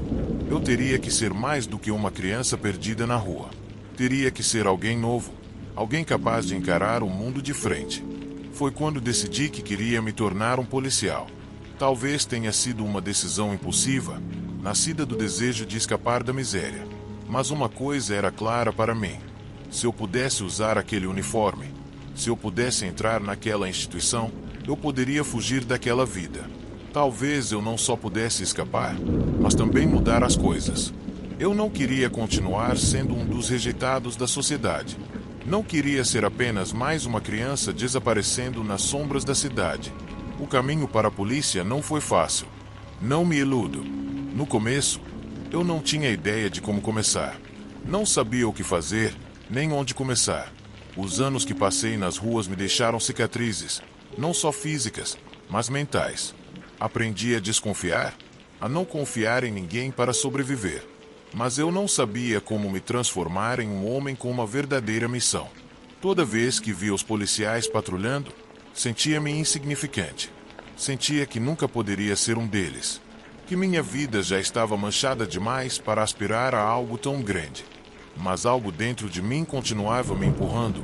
eu teria que ser mais do que uma criança perdida na rua. Teria que ser alguém novo, alguém capaz de encarar o mundo de frente. Foi quando decidi que queria me tornar um policial. Talvez tenha sido uma decisão impulsiva, nascida do desejo de escapar da miséria. Mas uma coisa era clara para mim. Se eu pudesse usar aquele uniforme, se eu pudesse entrar naquela instituição, eu poderia fugir daquela vida. Talvez eu não só pudesse escapar, mas também mudar as coisas. Eu não queria continuar sendo um dos rejeitados da sociedade. Não queria ser apenas mais uma criança desaparecendo nas sombras da cidade. O caminho para a polícia não foi fácil. Não me iludo. No começo, eu não tinha ideia de como começar. Não sabia o que fazer, nem onde começar. Os anos que passei nas ruas me deixaram cicatrizes, não só físicas, mas mentais. Aprendi a desconfiar, a não confiar em ninguém para sobreviver. Mas eu não sabia como me transformar em um homem com uma verdadeira missão. Toda vez que via os policiais patrulhando, sentia-me insignificante. Sentia que nunca poderia ser um deles. Que minha vida já estava manchada demais para aspirar a algo tão grande. Mas algo dentro de mim continuava me empurrando,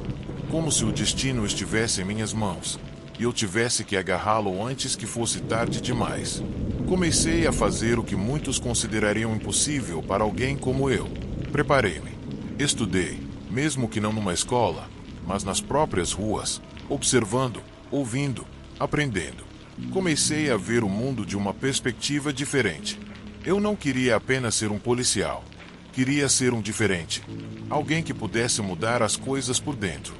como se o destino estivesse em minhas mãos, e eu tivesse que agarrá-lo antes que fosse tarde demais. Comecei a fazer o que muitos considerariam impossível para alguém como eu. Preparei-me. Estudei, mesmo que não numa escola, mas nas próprias ruas, observando, ouvindo, aprendendo. Comecei a ver o mundo de uma perspectiva diferente. Eu não queria apenas ser um policial. Queria ser um diferente. Alguém que pudesse mudar as coisas por dentro.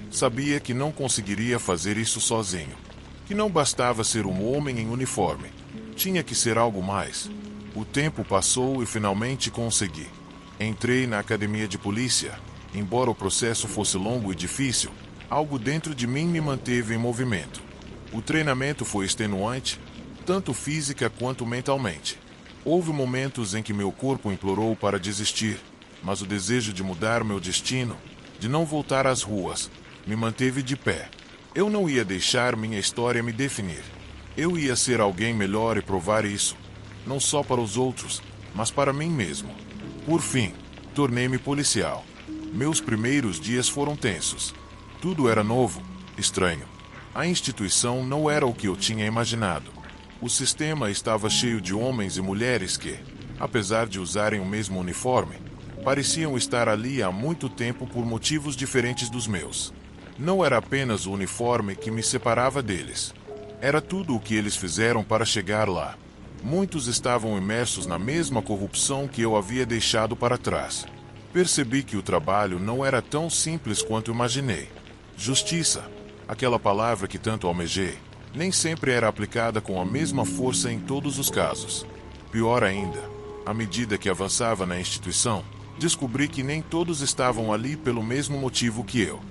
Sabia que não conseguiria fazer isso sozinho. Que não bastava ser um homem em uniforme. Tinha que ser algo mais. O tempo passou e finalmente consegui. Entrei na academia de polícia. Embora o processo fosse longo e difícil, algo dentro de mim me manteve em movimento. O treinamento foi extenuante, tanto física quanto mentalmente. Houve momentos em que meu corpo implorou para desistir, mas o desejo de mudar meu destino, de não voltar às ruas, me manteve de pé. Eu não ia deixar minha história me definir. Eu ia ser alguém melhor e provar isso, não só para os outros, mas para mim mesmo. Por fim, tornei-me policial. Meus primeiros dias foram tensos. Tudo era novo, estranho. A instituição não era o que eu tinha imaginado. O sistema estava cheio de homens e mulheres que, apesar de usarem o mesmo uniforme, pareciam estar ali há muito tempo por motivos diferentes dos meus. Não era apenas o uniforme que me separava deles. Era tudo o que eles fizeram para chegar lá. Muitos estavam imersos na mesma corrupção que eu havia deixado para trás. Percebi que o trabalho não era tão simples quanto imaginei. Justiça, aquela palavra que tanto almejei, nem sempre era aplicada com a mesma força em todos os casos. Pior ainda, à medida que avançava na instituição, descobri que nem todos estavam ali pelo mesmo motivo que eu.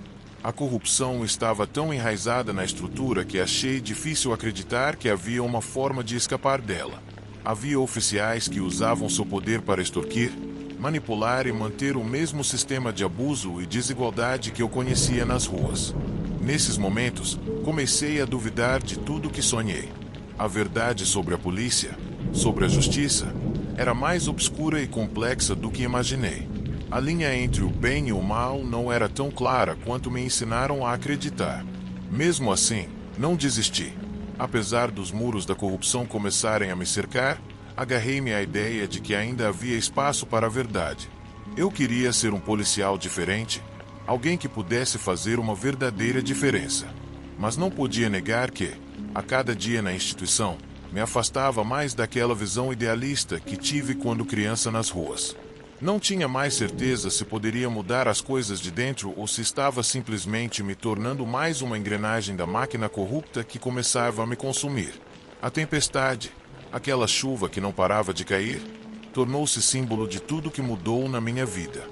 A corrupção estava tão enraizada na estrutura que achei difícil acreditar que havia uma forma de escapar dela. Havia oficiais que usavam seu poder para extorquir, manipular e manter o mesmo sistema de abuso e desigualdade que eu conhecia nas ruas. Nesses momentos, comecei a duvidar de tudo que sonhei. A verdade sobre a polícia, sobre a justiça, era mais obscura e complexa do que imaginei. A linha entre o bem e o mal não era tão clara quanto me ensinaram a acreditar. Mesmo assim, não desisti. Apesar dos muros da corrupção começarem a me cercar, agarrei-me à ideia de que ainda havia espaço para a verdade. Eu queria ser um policial diferente, alguém que pudesse fazer uma verdadeira diferença. Mas não podia negar que, a cada dia na instituição, me afastava mais daquela visão idealista que tive quando criança nas ruas. Não tinha mais certeza se poderia mudar as coisas de dentro ou se estava simplesmente me tornando mais uma engrenagem da máquina corrupta que começava a me consumir. A tempestade, aquela chuva que não parava de cair, tornou-se símbolo de tudo que mudou na minha vida.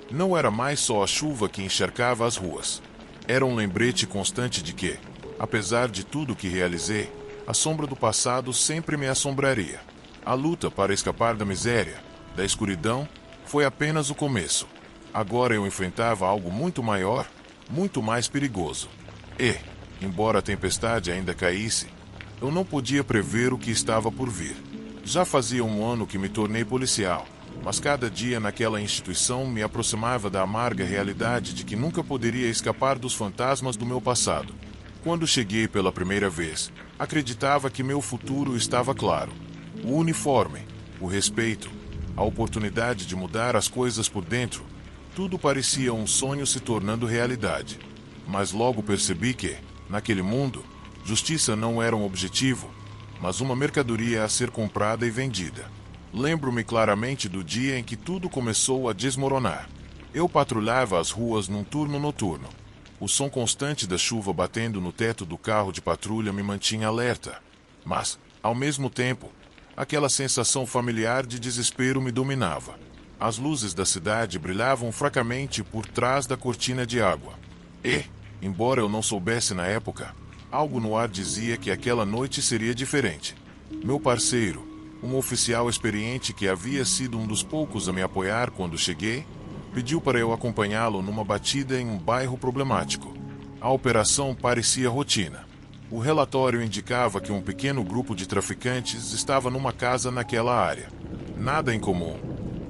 Não era mais só a chuva que encharcava as ruas. Era um lembrete constante de que, apesar de tudo que realizei, a sombra do passado sempre me assombraria. A luta para escapar da miséria, da escuridão, foi apenas o começo. Agora eu enfrentava algo muito maior, muito mais perigoso. E, embora a tempestade ainda caísse, eu não podia prever o que estava por vir. Já fazia um ano que me tornei policial, mas cada dia naquela instituição me aproximava da amarga realidade de que nunca poderia escapar dos fantasmas do meu passado. Quando cheguei pela primeira vez, acreditava que meu futuro estava claro. O uniforme, o respeito, a oportunidade de mudar as coisas por dentro, tudo parecia um sonho se tornando realidade. Mas logo percebi que, naquele mundo, justiça não era um objetivo, mas uma mercadoria a ser comprada e vendida. Lembro-me claramente do dia em que tudo começou a desmoronar. Eu patrulhava as ruas num turno noturno. O som constante da chuva batendo no teto do carro de patrulha me mantinha alerta. Mas, ao mesmo tempo, aquela sensação familiar de desespero me dominava. As luzes da cidade brilhavam fracamente por trás da cortina de água. E, embora eu não soubesse na época, algo no ar dizia que aquela noite seria diferente. Meu parceiro, um oficial experiente que havia sido um dos poucos a me apoiar quando cheguei, pediu para eu acompanhá-lo numa batida em um bairro problemático. A operação parecia rotina. O relatório indicava que um pequeno grupo de traficantes estava numa casa naquela área. Nada em comum.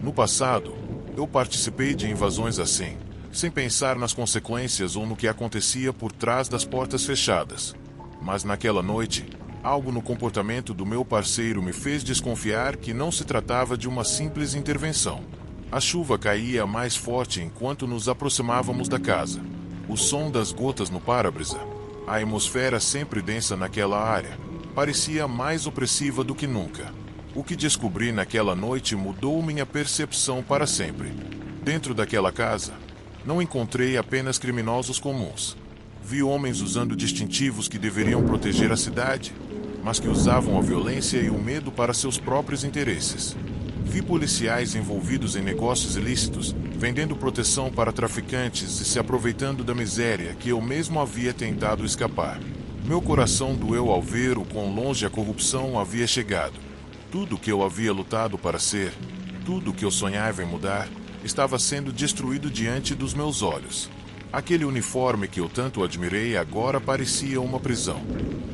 No passado, eu participei de invasões assim, sem pensar nas consequências ou no que acontecia por trás das portas fechadas. Mas naquela noite, algo no comportamento do meu parceiro me fez desconfiar que não se tratava de uma simples intervenção. A chuva caía mais forte enquanto nos aproximávamos da casa. O som das gotas no para-brisa, a atmosfera sempre densa naquela área, parecia mais opressiva do que nunca. O que descobri naquela noite mudou minha percepção para sempre. Dentro daquela casa, não encontrei apenas criminosos comuns. Vi homens usando distintivos que deveriam proteger a cidade, mas que usavam a violência e o medo para seus próprios interesses. Vi policiais envolvidos em negócios ilícitos, vendendo proteção para traficantes e se aproveitando da miséria que eu mesmo havia tentado escapar. Meu coração doeu ao ver o quão longe a corrupção havia chegado. Tudo que eu havia lutado para ser, tudo que eu sonhava em mudar, estava sendo destruído diante dos meus olhos. Aquele uniforme que eu tanto admirei agora parecia uma prisão.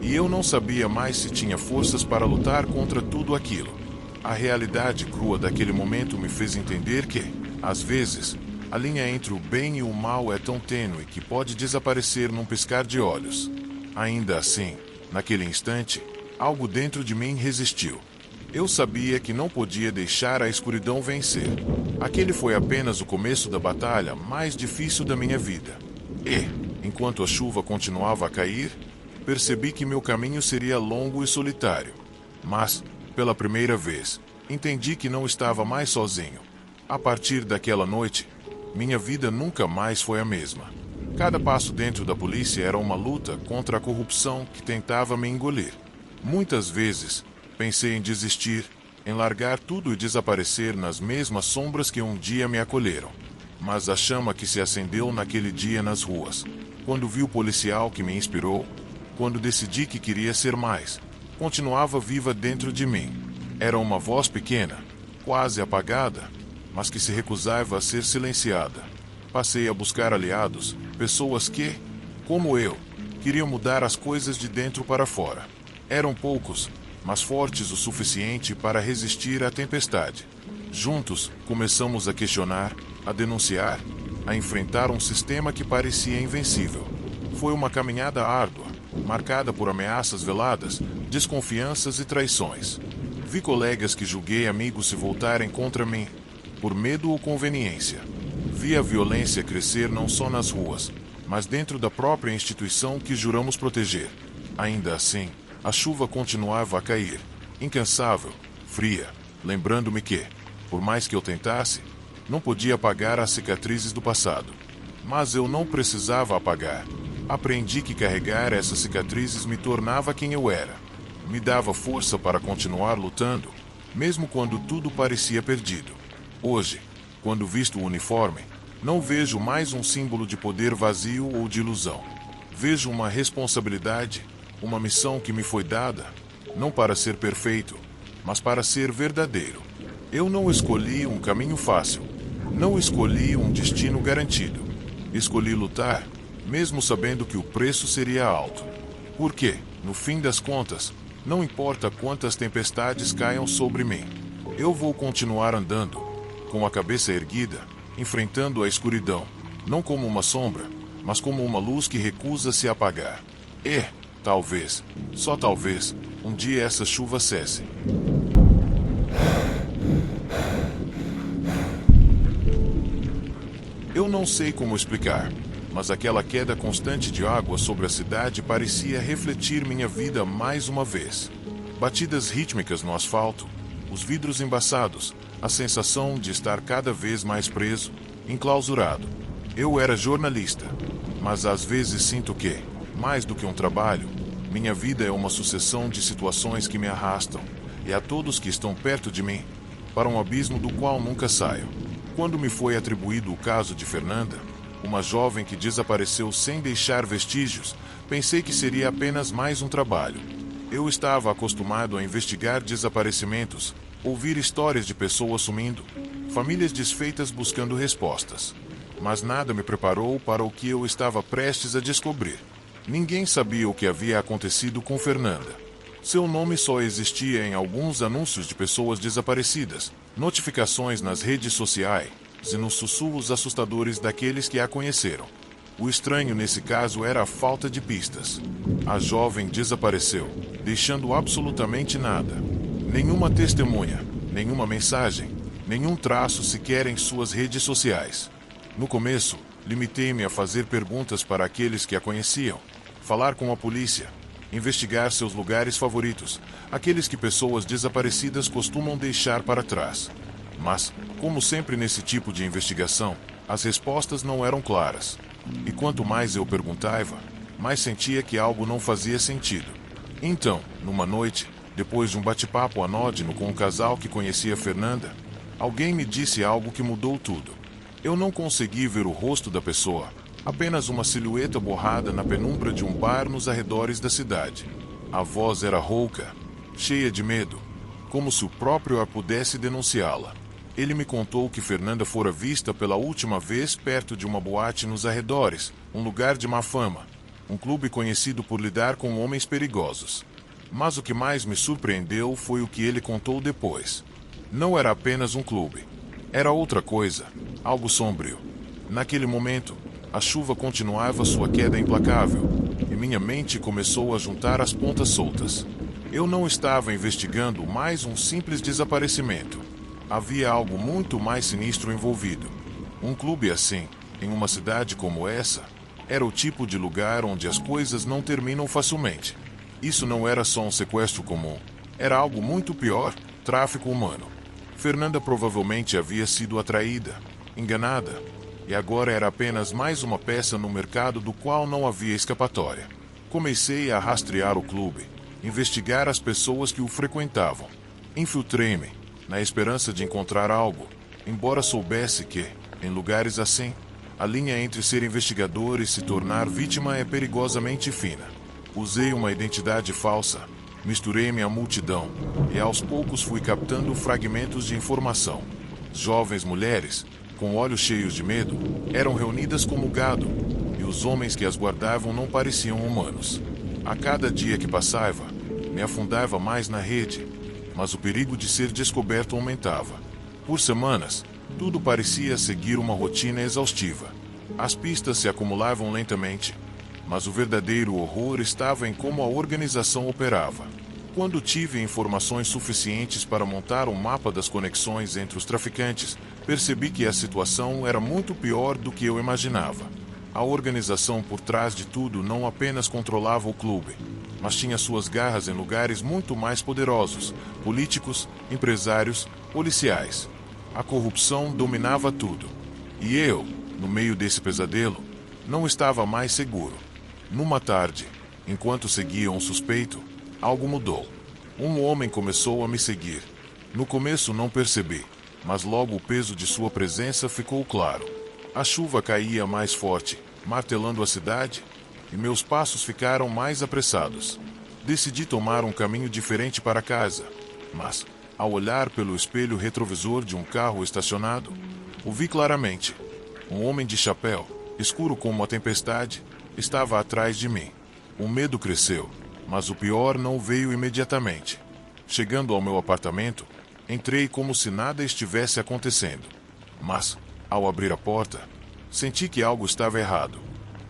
E eu não sabia mais se tinha forças para lutar contra tudo aquilo. A realidade crua daquele momento me fez entender que, às vezes, a linha entre o bem e o mal é tão tênue que pode desaparecer num piscar de olhos. Ainda assim, naquele instante, algo dentro de mim resistiu. Eu sabia que não podia deixar a escuridão vencer. Aquele foi apenas o começo da batalha mais difícil da minha vida. E, enquanto a chuva continuava a cair, percebi que meu caminho seria longo e solitário. Mas, pela primeira vez, entendi que não estava mais sozinho. A partir daquela noite, minha vida nunca mais foi a mesma. Cada passo dentro da polícia era uma luta contra a corrupção que tentava me engolir. Muitas vezes, pensei em desistir, em largar tudo e desaparecer nas mesmas sombras que um dia me acolheram. Mas a chama que se acendeu naquele dia nas ruas Quando vi o policial que me inspirou, quando decidi que queria ser mais, continuava viva dentro de mim. Era uma voz pequena, quase apagada, mas que se recusava a ser silenciada. Passei a buscar aliados, pessoas que, como eu, queriam mudar as coisas de dentro para fora. Eram poucos, mas fortes o suficiente para resistir à tempestade. Juntos, começamos a questionar, a denunciar, a enfrentar um sistema que parecia invencível. Foi uma caminhada árdua, marcada por ameaças veladas, desconfianças e traições. Vi colegas que julguei amigos se voltarem contra mim, por medo ou conveniência. Vi a violência crescer não só nas ruas, mas dentro da própria instituição que juramos proteger. Ainda assim, a chuva continuava a cair, incansável, fria, lembrando-me que, por mais que eu tentasse, não podia apagar as cicatrizes do passado. Mas eu não precisava apagar. Aprendi que carregar essas cicatrizes me tornava quem eu era. Me dava força para continuar lutando, mesmo quando tudo parecia perdido. Hoje, quando visto o uniforme, não vejo mais um símbolo de poder vazio ou de ilusão. Vejo uma responsabilidade, uma missão que me foi dada, não para ser perfeito, mas para ser verdadeiro. Eu não escolhi um caminho fácil, não escolhi um destino garantido. Escolhi lutar, mesmo sabendo que o preço seria alto. Porque, no fim das contas, não importa quantas tempestades caiam sobre mim, eu vou continuar andando, com a cabeça erguida, enfrentando a escuridão, não como uma sombra, mas como uma luz que recusa se apagar. E, talvez, só talvez, um dia essa chuva cesse. Eu não sei como explicar, mas aquela queda constante de água sobre a cidade parecia refletir minha vida mais uma vez. Batidas rítmicas no asfalto, os vidros embaçados, a sensação de estar cada vez mais preso, enclausurado. Eu era jornalista, mas às vezes sinto que, mais do que um trabalho, minha vida é uma sucessão de situações que me arrastam, e a todos que estão perto de mim, para um abismo do qual nunca saio. Quando me foi atribuído o caso de Fernanda, uma jovem que desapareceu sem deixar vestígios, pensei que seria apenas mais um trabalho. Eu estava acostumado a investigar desaparecimentos, ouvir histórias de pessoas sumindo, famílias desfeitas buscando respostas. Mas nada me preparou para o que eu estava prestes a descobrir. Ninguém sabia o que havia acontecido com Fernanda. Seu nome só existia em alguns anúncios de pessoas desaparecidas, notificações nas redes sociais e nos sussurros assustadores daqueles que a conheceram. O estranho nesse caso era a falta de pistas. A jovem desapareceu, deixando absolutamente nada. Nenhuma testemunha, nenhuma mensagem, nenhum traço sequer em suas redes sociais. No começo, limitei-me a fazer perguntas para aqueles que a conheciam, falar com a polícia, investigar seus lugares favoritos, aqueles que pessoas desaparecidas costumam deixar para trás. Mas, como sempre nesse tipo de investigação, as respostas não eram claras. E quanto mais eu perguntava, mais sentia que algo não fazia sentido. Então, numa noite, depois de um bate-papo anódino com um casal que conhecia Fernanda, alguém me disse algo que mudou tudo. Eu não consegui ver o rosto da pessoa, apenas uma silhueta borrada na penumbra de um bar nos arredores da cidade. A voz era rouca, cheia de medo, como se o próprio ar pudesse denunciá-la. Ele me contou que Fernanda fora vista pela última vez perto de uma boate nos arredores, um lugar de má fama, um clube conhecido por lidar com homens perigosos. Mas o que mais me surpreendeu foi o que ele contou depois. Não era apenas um clube. Era outra coisa, algo sombrio. Naquele momento, a chuva continuava sua queda implacável, e minha mente começou a juntar as pontas soltas. Eu não estava investigando mais um simples desaparecimento. Havia algo muito mais sinistro envolvido. Um clube assim, em uma cidade como essa, era o tipo de lugar onde as coisas não terminam facilmente. Isso não era só um sequestro comum. Era algo muito pior, tráfico humano. Fernanda provavelmente havia sido atraída, enganada, e agora era apenas mais uma peça no mercado do qual não havia escapatória. Comecei a rastrear o clube, investigar as pessoas que o frequentavam. Infiltrei-me, na esperança de encontrar algo, embora soubesse que, em lugares assim, A linha entre ser investigador e se tornar vítima é perigosamente fina. Usei uma identidade falsa, misturei-me à multidão e aos poucos fui captando fragmentos de informação. Jovens mulheres, com olhos cheios de medo, eram reunidas como gado, e os homens que as guardavam não pareciam humanos. A cada dia que passava, me afundava mais na rede, mas o perigo de ser descoberto aumentava. Por semanas, tudo parecia seguir uma rotina exaustiva. As pistas se acumulavam lentamente, mas o verdadeiro horror estava em como a organização operava. Quando tive informações suficientes para montar um mapa das conexões entre os traficantes, percebi que a situação era muito pior do que eu imaginava. A organização por trás de tudo não apenas controlava o clube, mas tinha suas garras em lugares muito mais poderosos: políticos, empresários, policiais. A corrupção dominava tudo. E eu, no meio desse pesadelo, não estava mais seguro. Numa tarde, enquanto seguia um suspeito, algo mudou. Um homem começou a me seguir. No começo não percebi, mas logo o peso de sua presença ficou claro. A chuva caía mais forte, martelando a cidade, e meus passos ficaram mais apressados. Decidi tomar um caminho diferente para casa, mas, ao olhar pelo espelho retrovisor de um carro estacionado, o vi claramente. Um homem de chapéu, escuro como a tempestade, estava atrás de mim. O medo cresceu, mas o pior não veio imediatamente. Chegando ao meu apartamento, entrei como se nada estivesse acontecendo. Mas, ao abrir a porta, senti que algo estava errado.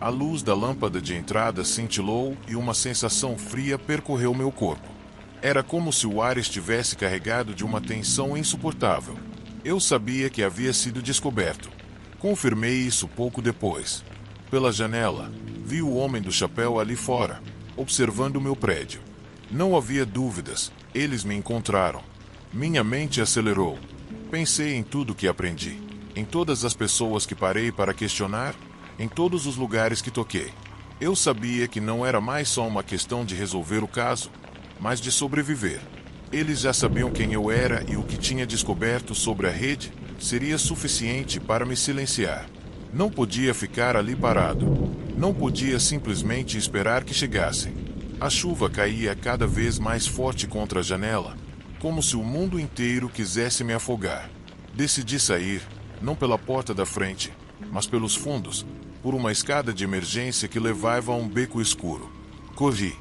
A luz da lâmpada de entrada cintilou e uma sensação fria percorreu meu corpo. Era como se o ar estivesse carregado de uma tensão insuportável. Eu sabia que havia sido descoberto. Confirmei isso pouco depois. Pela janela, vi o homem do chapéu ali fora, observando o meu prédio. Não havia dúvidas, eles me encontraram. Minha mente acelerou. Pensei em tudo que aprendi, em todas as pessoas que parei para questionar, em todos os lugares que toquei. Eu sabia que não era mais só uma questão de resolver o caso, mas de sobreviver. Eles já sabiam quem eu era e o que tinha descoberto sobre a rede seria suficiente para me silenciar. Não podia ficar ali parado. Não podia simplesmente esperar que chegassem. A chuva caía cada vez mais forte contra a janela, como se o mundo inteiro quisesse me afogar. Decidi sair, não pela porta da frente, mas pelos fundos, por uma escada de emergência que levava a um beco escuro. Corri.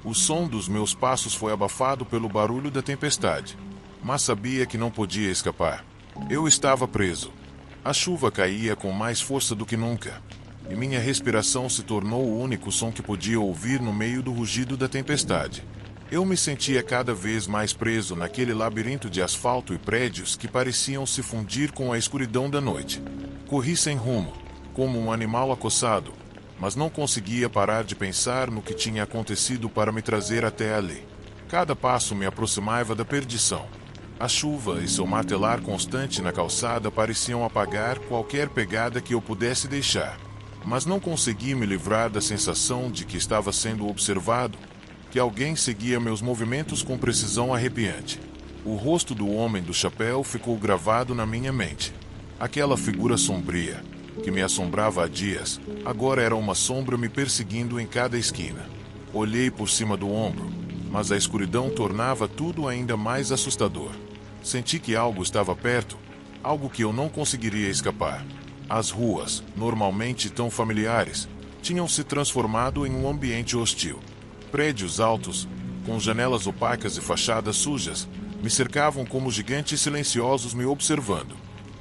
O som dos meus passos foi abafado pelo barulho da tempestade, mas sabia que não podia escapar. Eu estava preso. A chuva caía com mais força do que nunca, e minha respiração se tornou o único som que podia ouvir no meio do rugido da tempestade. Eu me sentia cada vez mais preso naquele labirinto de asfalto e prédios que pareciam se fundir com a escuridão da noite. Corri sem rumo, como um animal acossado, mas não conseguia parar de pensar no que tinha acontecido para me trazer até ali. Cada passo me aproximava da perdição. A chuva e seu martelar constante na calçada pareciam apagar qualquer pegada que eu pudesse deixar. Mas não consegui me livrar da sensação de que estava sendo observado, que alguém seguia meus movimentos com precisão arrepiante. O rosto do homem do chapéu ficou gravado na minha mente. Aquela figura sombria, que me assombrava há dias, agora era uma sombra me perseguindo em cada esquina. Olhei por cima do ombro, mas a escuridão tornava tudo ainda mais assustador. Senti que algo estava perto, algo que eu não conseguiria escapar. As ruas, normalmente tão familiares, tinham se transformado em um ambiente hostil. Prédios altos, com janelas opacas e fachadas sujas, me cercavam como gigantes silenciosos me observando.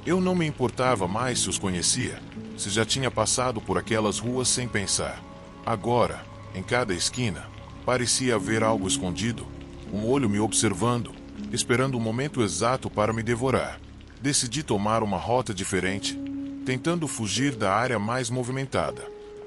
Eu não me importava mais se os conhecia, se já tinha passado por aquelas ruas sem pensar. Agora, em cada esquina, parecia haver algo escondido, um olho me observando, esperando o momento exato para me devorar. Decidi tomar uma rota diferente, tentando fugir da área mais movimentada.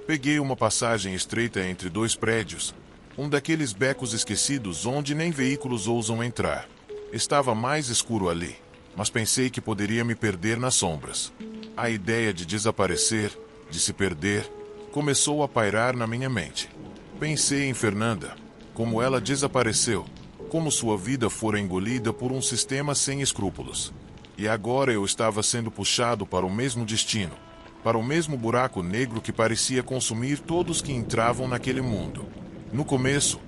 Peguei uma passagem estreita entre dois prédios, um daqueles becos esquecidos onde nem veículos ousam entrar. Estava mais escuro ali, mas pensei que poderia me perder nas sombras. A ideia de desaparecer, de se perder, começou a pairar na minha mente. Pensei em Fernanda, como ela desapareceu, como sua vida fora engolida por um sistema sem escrúpulos. E agora eu estava sendo puxado para o mesmo destino, para o mesmo buraco negro que parecia consumir todos que entravam naquele mundo. No começo,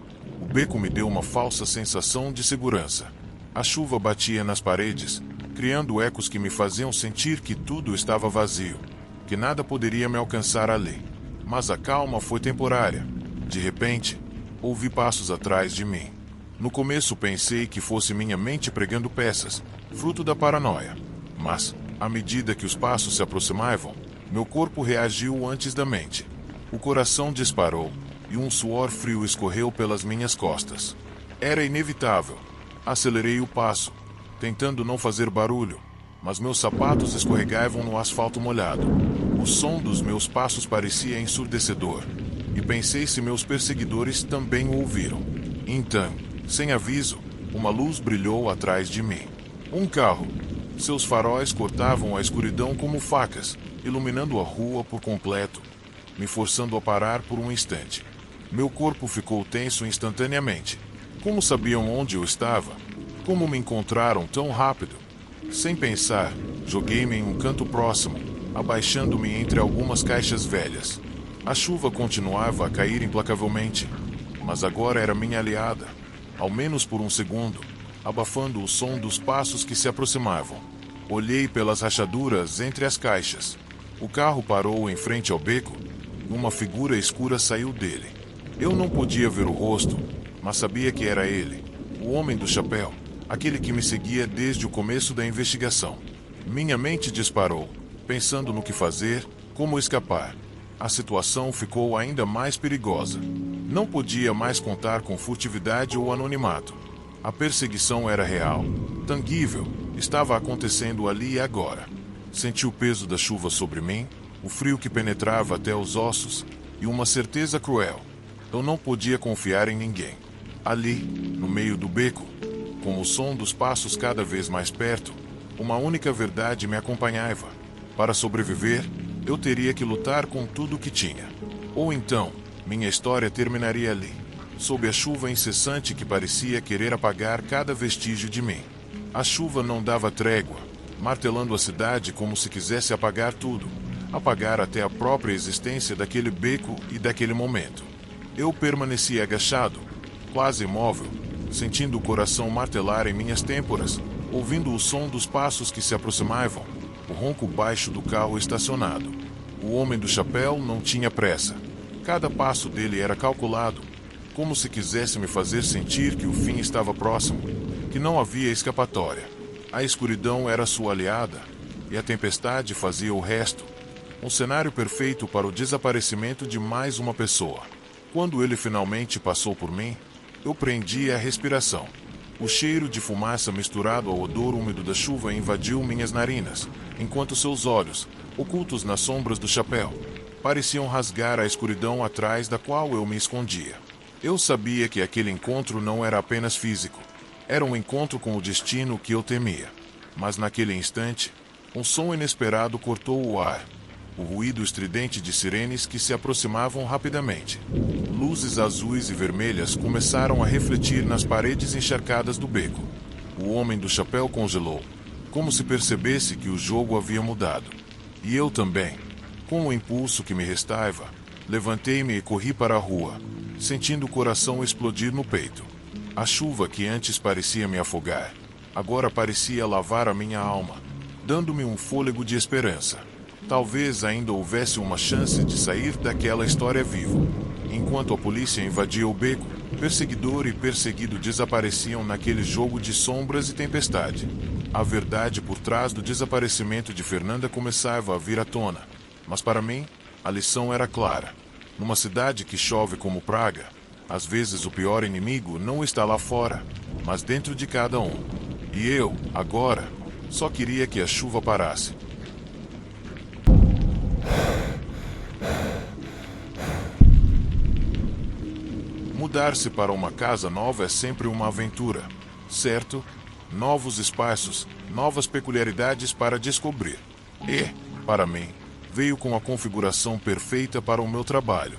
o beco me deu uma falsa sensação de segurança. A chuva batia nas paredes, criando ecos que me faziam sentir que tudo estava vazio, que nada poderia me alcançar ali. Mas a calma foi temporária. De repente, ouvi passos atrás de mim. No começo pensei que fosse minha mente pregando peças, fruto da paranoia. Mas, à medida que os passos se aproximavam, meu corpo reagiu antes da mente. O coração disparou e um suor frio escorreu pelas minhas costas. Era inevitável. Acelerei o passo, tentando não fazer barulho, mas meus sapatos escorregavam no asfalto molhado. O som dos meus passos parecia ensurdecedor, e pensei se meus perseguidores também o ouviram. Então, sem aviso, uma luz brilhou atrás de mim. Um carro. Seus faróis cortavam a escuridão como facas, iluminando a rua por completo, me forçando a parar por um instante. Meu corpo ficou tenso instantaneamente. Como sabiam onde eu estava? Como me encontraram tão rápido? Sem pensar, joguei-me em um canto próximo, abaixando-me entre algumas caixas velhas. A chuva continuava a cair implacavelmente, mas agora era minha aliada, ao menos por um segundo, abafando o som dos passos que se aproximavam. Olhei pelas rachaduras entre as caixas. O carro parou em frente ao beco e uma figura escura saiu dele. Eu não podia ver o rosto, mas sabia que era ele, o homem do chapéu, aquele que me seguia desde o começo da investigação. Minha mente disparou, pensando no que fazer, como escapar. A situação ficou ainda mais perigosa. Não podia mais contar com furtividade ou anonimato. A perseguição era real, tangível, estava acontecendo ali e agora. Senti o peso da chuva sobre mim, o frio que penetrava até os ossos e uma certeza cruel. Eu não podia confiar em ninguém. Ali, no meio do beco, com o som dos passos cada vez mais perto, uma única verdade me acompanhava. Para sobreviver, eu teria que lutar com tudo o que tinha. Ou então, minha história terminaria ali, sob a chuva incessante que parecia querer apagar cada vestígio de mim. A chuva não dava trégua, martelando a cidade como se quisesse apagar tudo, apagar até a própria existência daquele beco e daquele momento. Eu permaneci agachado, quase imóvel, sentindo o coração martelar em minhas têmporas, ouvindo o som dos passos que se aproximavam, o ronco baixo do carro estacionado. O homem do chapéu não tinha pressa. Cada passo dele era calculado, como se quisesse me fazer sentir que o fim estava próximo, que não havia escapatória. A escuridão era sua aliada, e a tempestade fazia o resto. Um cenário perfeito para o desaparecimento de mais uma pessoa. Quando ele finalmente passou por mim, eu prendi a respiração. O cheiro de fumaça misturado ao odor úmido da chuva invadiu minhas narinas, enquanto seus olhos, ocultos nas sombras do chapéu, pareciam rasgar a escuridão atrás da qual eu me escondia. Eu sabia que aquele encontro não era apenas físico. Era um encontro com o destino que eu temia. Mas naquele instante, um som inesperado cortou o ar. O ruído estridente de sirenes que se aproximavam rapidamente. Luzes azuis e vermelhas começaram a refletir nas paredes encharcadas do beco. O homem do chapéu congelou, como se percebesse que o jogo havia mudado. E eu também. Com o impulso que me restava, levantei-me e corri para a rua, sentindo o coração explodir no peito. A chuva que antes parecia me afogar, agora parecia lavar a minha alma, dando-me um fôlego de esperança. Talvez ainda houvesse uma chance de sair daquela história vivo. Enquanto a polícia invadia o beco, perseguidor e perseguido desapareciam naquele jogo de sombras e tempestade. A verdade por trás do desaparecimento de Fernanda começava a vir à tona. Mas para mim, a lição era clara. Numa cidade que chove como praga, às vezes o pior inimigo não está lá fora, mas dentro de cada um. E eu, agora, só queria que a chuva parasse. Mudar-se para uma casa nova é sempre uma aventura, certo? Novos espaços, novas peculiaridades para descobrir. E, para mim, veio com a configuração perfeita para o meu trabalho.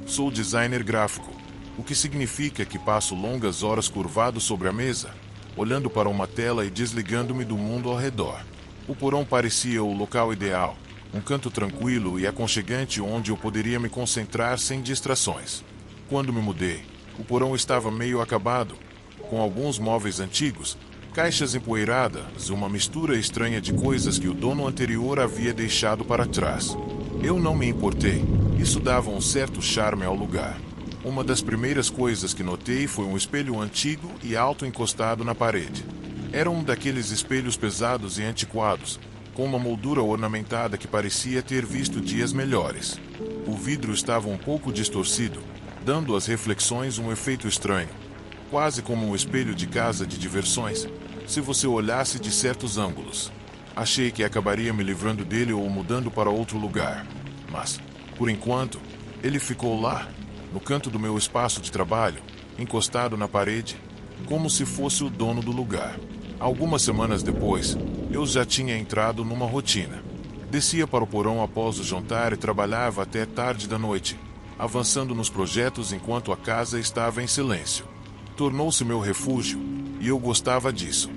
Sou designer gráfico, o que significa que passo longas horas curvado sobre a mesa, olhando para uma tela e desligando-me do mundo ao redor. O porão parecia o local ideal, Um canto tranquilo e aconchegante onde eu poderia me concentrar sem distrações. Quando me mudei, o porão estava meio acabado, com alguns móveis antigos, caixas empoeiradas e uma mistura estranha de coisas que o dono anterior havia deixado para trás. Eu não me importei, isso dava um certo charme ao lugar. Uma das primeiras coisas que notei foi um espelho antigo e alto encostado na parede. Era um daqueles espelhos pesados e antiquados, com uma moldura ornamentada que parecia ter visto dias melhores. O vidro estava um pouco distorcido, dando às reflexões um efeito estranho, quase como um espelho de casa de diversões, se você olhasse de certos ângulos. Achei que acabaria me livrando dele ou mudando para outro lugar, mas, por enquanto, ele ficou lá, no canto do meu espaço de trabalho, encostado na parede, como se fosse o dono do lugar. Algumas semanas depois, eu já tinha entrado numa rotina. Descia para o porão após o jantar e trabalhava até tarde da noite, avançando nos projetos enquanto a casa estava em silêncio. Tornou-se meu refúgio, e eu gostava disso.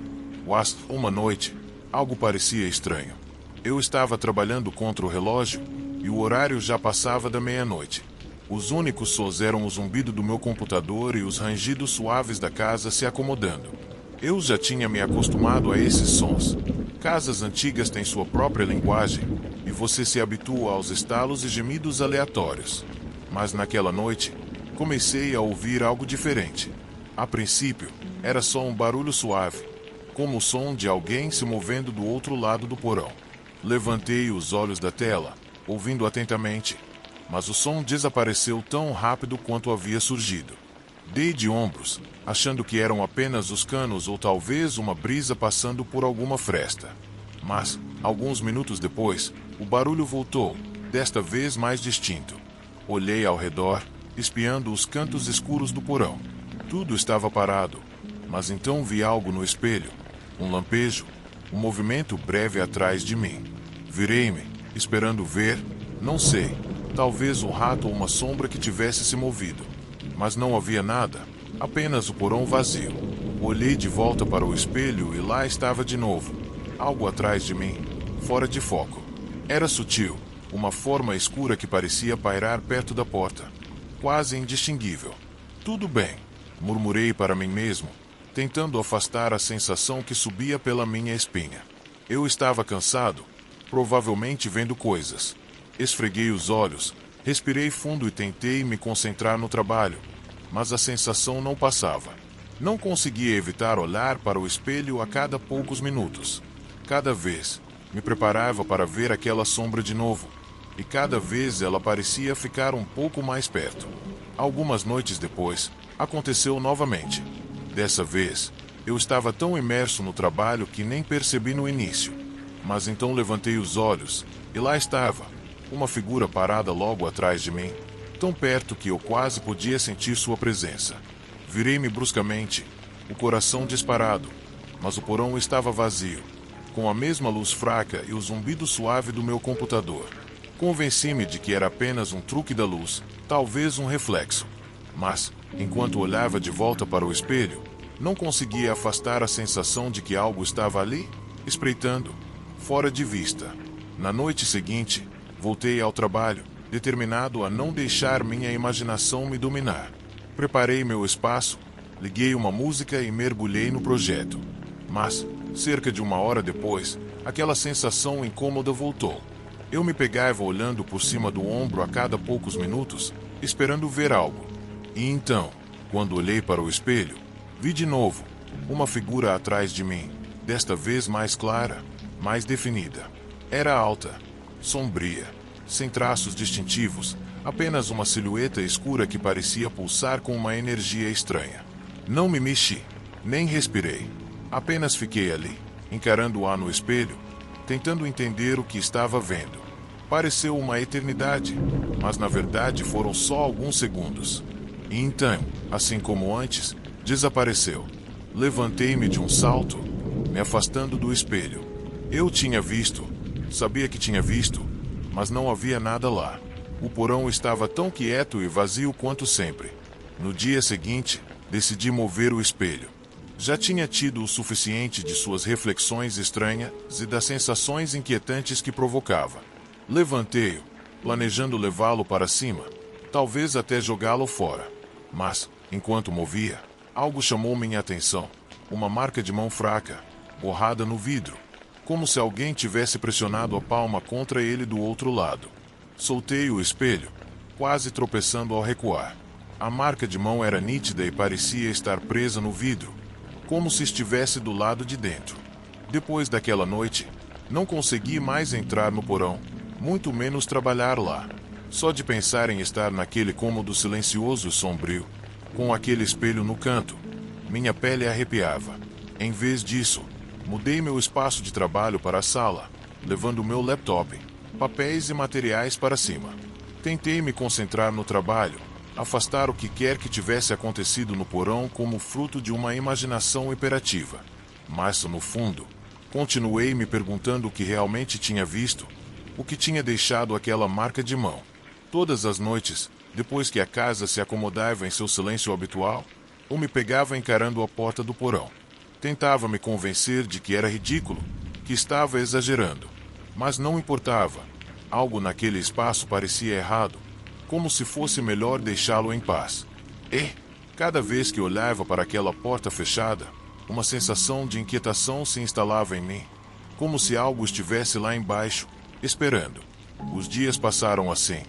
Mas, uma noite, algo parecia estranho. Eu estava trabalhando contra o relógio, e o horário já passava da meia-noite. Os únicos sons eram o zumbido do meu computador e os rangidos suaves da casa se acomodando. Eu já tinha me acostumado a esses sons. Casas antigas têm sua própria linguagem, e você se habitua aos estalos e gemidos aleatórios. Mas naquela noite, comecei a ouvir algo diferente. A princípio, era só um barulho suave, como o som de alguém se movendo do outro lado do porão. Levantei os olhos da tela, ouvindo atentamente, mas o som desapareceu tão rápido quanto havia surgido. Dei de ombros, achando que eram apenas os canos ou talvez uma brisa passando por alguma fresta. Mas, alguns minutos depois, o barulho voltou, desta vez mais distinto. Olhei ao redor, espiando os cantos escuros do porão. Tudo estava parado, mas então vi algo no espelho, um lampejo, um movimento breve atrás de mim. Virei-me, esperando ver, não sei, talvez um rato ou uma sombra que tivesse se movido. Mas não havia nada, apenas o porão vazio. Olhei de volta para o espelho e lá estava de novo, algo atrás de mim, fora de foco. Era sutil, uma forma escura que parecia pairar perto da porta, quase indistinguível. Tudo bem, murmurei para mim mesmo, tentando afastar a sensação que subia pela minha espinha. Eu estava cansado, provavelmente vendo coisas. Esfreguei os olhos, respirei fundo e tentei me concentrar no trabalho, mas a sensação não passava. Não conseguia evitar olhar para o espelho a cada poucos minutos. Cada vez, me preparava para ver aquela sombra de novo, e cada vez ela parecia ficar um pouco mais perto. Algumas noites depois, aconteceu novamente. Dessa vez, eu estava tão imerso no trabalho que nem percebi no início. Mas então levantei os olhos, e lá estava, uma figura parada logo atrás de mim, tão perto que eu quase podia sentir sua presença. Virei-me bruscamente, o coração disparado, mas o porão estava vazio, com a mesma luz fraca e o zumbido suave do meu computador. Convenci-me de que era apenas um truque da luz, talvez um reflexo. Mas, enquanto olhava de volta para o espelho, não conseguia afastar a sensação de que algo estava ali, espreitando, fora de vista. Na noite seguinte, voltei ao trabalho, determinado a não deixar minha imaginação me dominar. Preparei meu espaço, liguei uma música e mergulhei no projeto. Mas, cerca de uma hora depois, aquela sensação incômoda voltou. Eu me pegava olhando por cima do ombro a cada poucos minutos, esperando ver algo. E então, quando olhei para o espelho, vi de novo uma figura atrás de mim, desta vez mais clara, mais definida. Era alta, sombria, sem traços distintivos, apenas uma silhueta escura que parecia pulsar com uma energia estranha. Não me mexi, nem respirei. Apenas fiquei ali, encarando-a no espelho, tentando entender o que estava vendo. Pareceu uma eternidade, mas na verdade foram só alguns segundos. E então, assim como antes, desapareceu. Levantei-me de um salto, me afastando do espelho. Eu tinha visto, sabia que tinha visto, mas não havia nada lá. O porão estava tão quieto e vazio quanto sempre. No dia seguinte, decidi mover o espelho. Já tinha tido o suficiente de suas reflexões estranhas e das sensações inquietantes que provocava. Levantei-o, planejando levá-lo para cima, talvez até jogá-lo fora. Mas, enquanto movia, algo chamou minha atenção. Uma marca de mão fraca, borrada no vidro, como se alguém tivesse pressionado a palma contra ele do outro lado. Soltei o espelho, quase tropeçando ao recuar. A marca de mão era nítida e parecia estar presa no vidro, como se estivesse do lado de dentro. Depois daquela noite, não consegui mais entrar no porão, muito menos trabalhar lá. Só de pensar em estar naquele cômodo silencioso e sombrio, com aquele espelho no canto, minha pele arrepiava. Em vez disso, mudei meu espaço de trabalho para a sala, levando meu laptop, papéis e materiais para cima. Tentei me concentrar no trabalho, afastar o que quer que tivesse acontecido no porão como fruto de uma imaginação hiperativa. Mas, no fundo, continuei me perguntando o que realmente tinha visto, o que tinha deixado aquela marca de mão. Todas as noites, depois que a casa se acomodava em seu silêncio habitual, eu me pegava encarando a porta do porão. Tentava me convencer de que era ridículo, que estava exagerando. Mas não importava. Algo naquele espaço parecia errado, como se fosse melhor deixá-lo em paz. E, cada vez que olhava para aquela porta fechada, uma sensação de inquietação se instalava em mim, como se algo estivesse lá embaixo, esperando. Os dias passaram assim,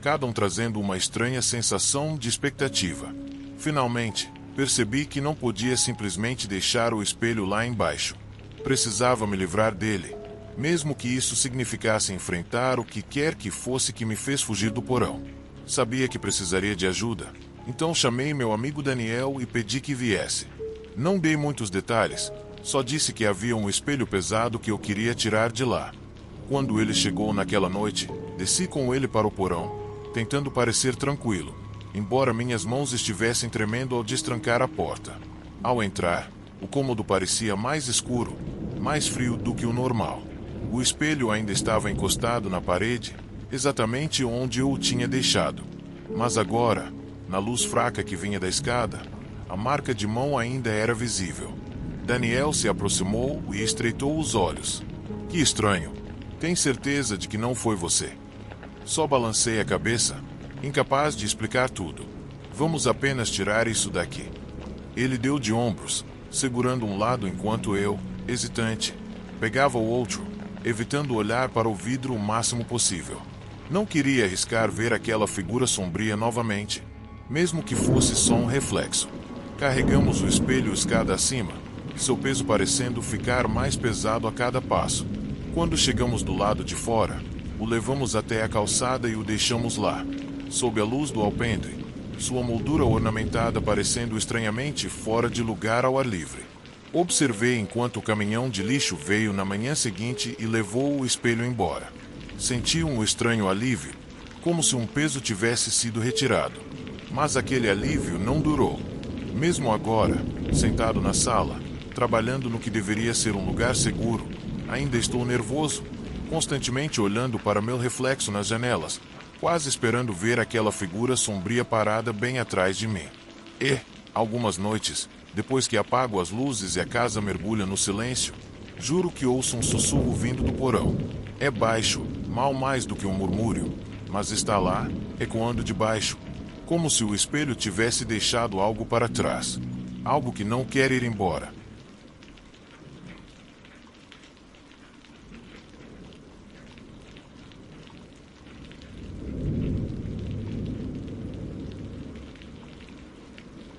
cada um trazendo uma estranha sensação de expectativa. Finalmente, percebi que não podia simplesmente deixar o espelho lá embaixo. Precisava me livrar dele, mesmo que isso significasse enfrentar o que quer que fosse que me fez fugir do porão. Sabia que precisaria de ajuda, então chamei meu amigo Daniel e pedi que viesse. Não dei muitos detalhes, só disse que havia um espelho pesado que eu queria tirar de lá. Quando ele chegou naquela noite, desci com ele para o porão, tentando parecer tranquilo, embora minhas mãos estivessem tremendo ao destrancar a porta. Ao entrar, o cômodo parecia mais escuro, mais frio do que o normal. O espelho ainda estava encostado na parede, exatamente onde eu o tinha deixado. Mas agora, na luz fraca que vinha da escada, a marca de mão ainda era visível. Daniel se aproximou e estreitou os olhos. Que estranho. Tem certeza de que não foi você? Só balancei a cabeça, incapaz de explicar tudo. Vamos apenas tirar isso daqui. Ele deu de ombros, segurando um lado enquanto eu, hesitante, pegava o outro, evitando olhar para o vidro o máximo possível. Não queria arriscar ver aquela figura sombria novamente, mesmo que fosse só um reflexo. Carregamos o espelho escada acima, seu peso parecendo ficar mais pesado a cada passo. Quando chegamos do lado de fora, o levamos até a calçada e o deixamos lá, sob a luz do alpendre, sua moldura ornamentada parecendo estranhamente fora de lugar ao ar livre. Observei enquanto o caminhão de lixo veio na manhã seguinte e levou o espelho embora. Senti um estranho alívio, como se um peso tivesse sido retirado. Mas aquele alívio não durou. Mesmo agora, sentado na sala, trabalhando no que deveria ser um lugar seguro, ainda estou nervoso, constantemente olhando para meu reflexo nas janelas, quase esperando ver aquela figura sombria parada bem atrás de mim. E, algumas noites, depois que apago as luzes e a casa mergulha no silêncio, juro que ouço um sussurro vindo do porão. É baixo, mal mais do que um murmúrio, mas está lá, ecoando de baixo, como se o espelho tivesse deixado algo para trás. Algo que não quer ir embora.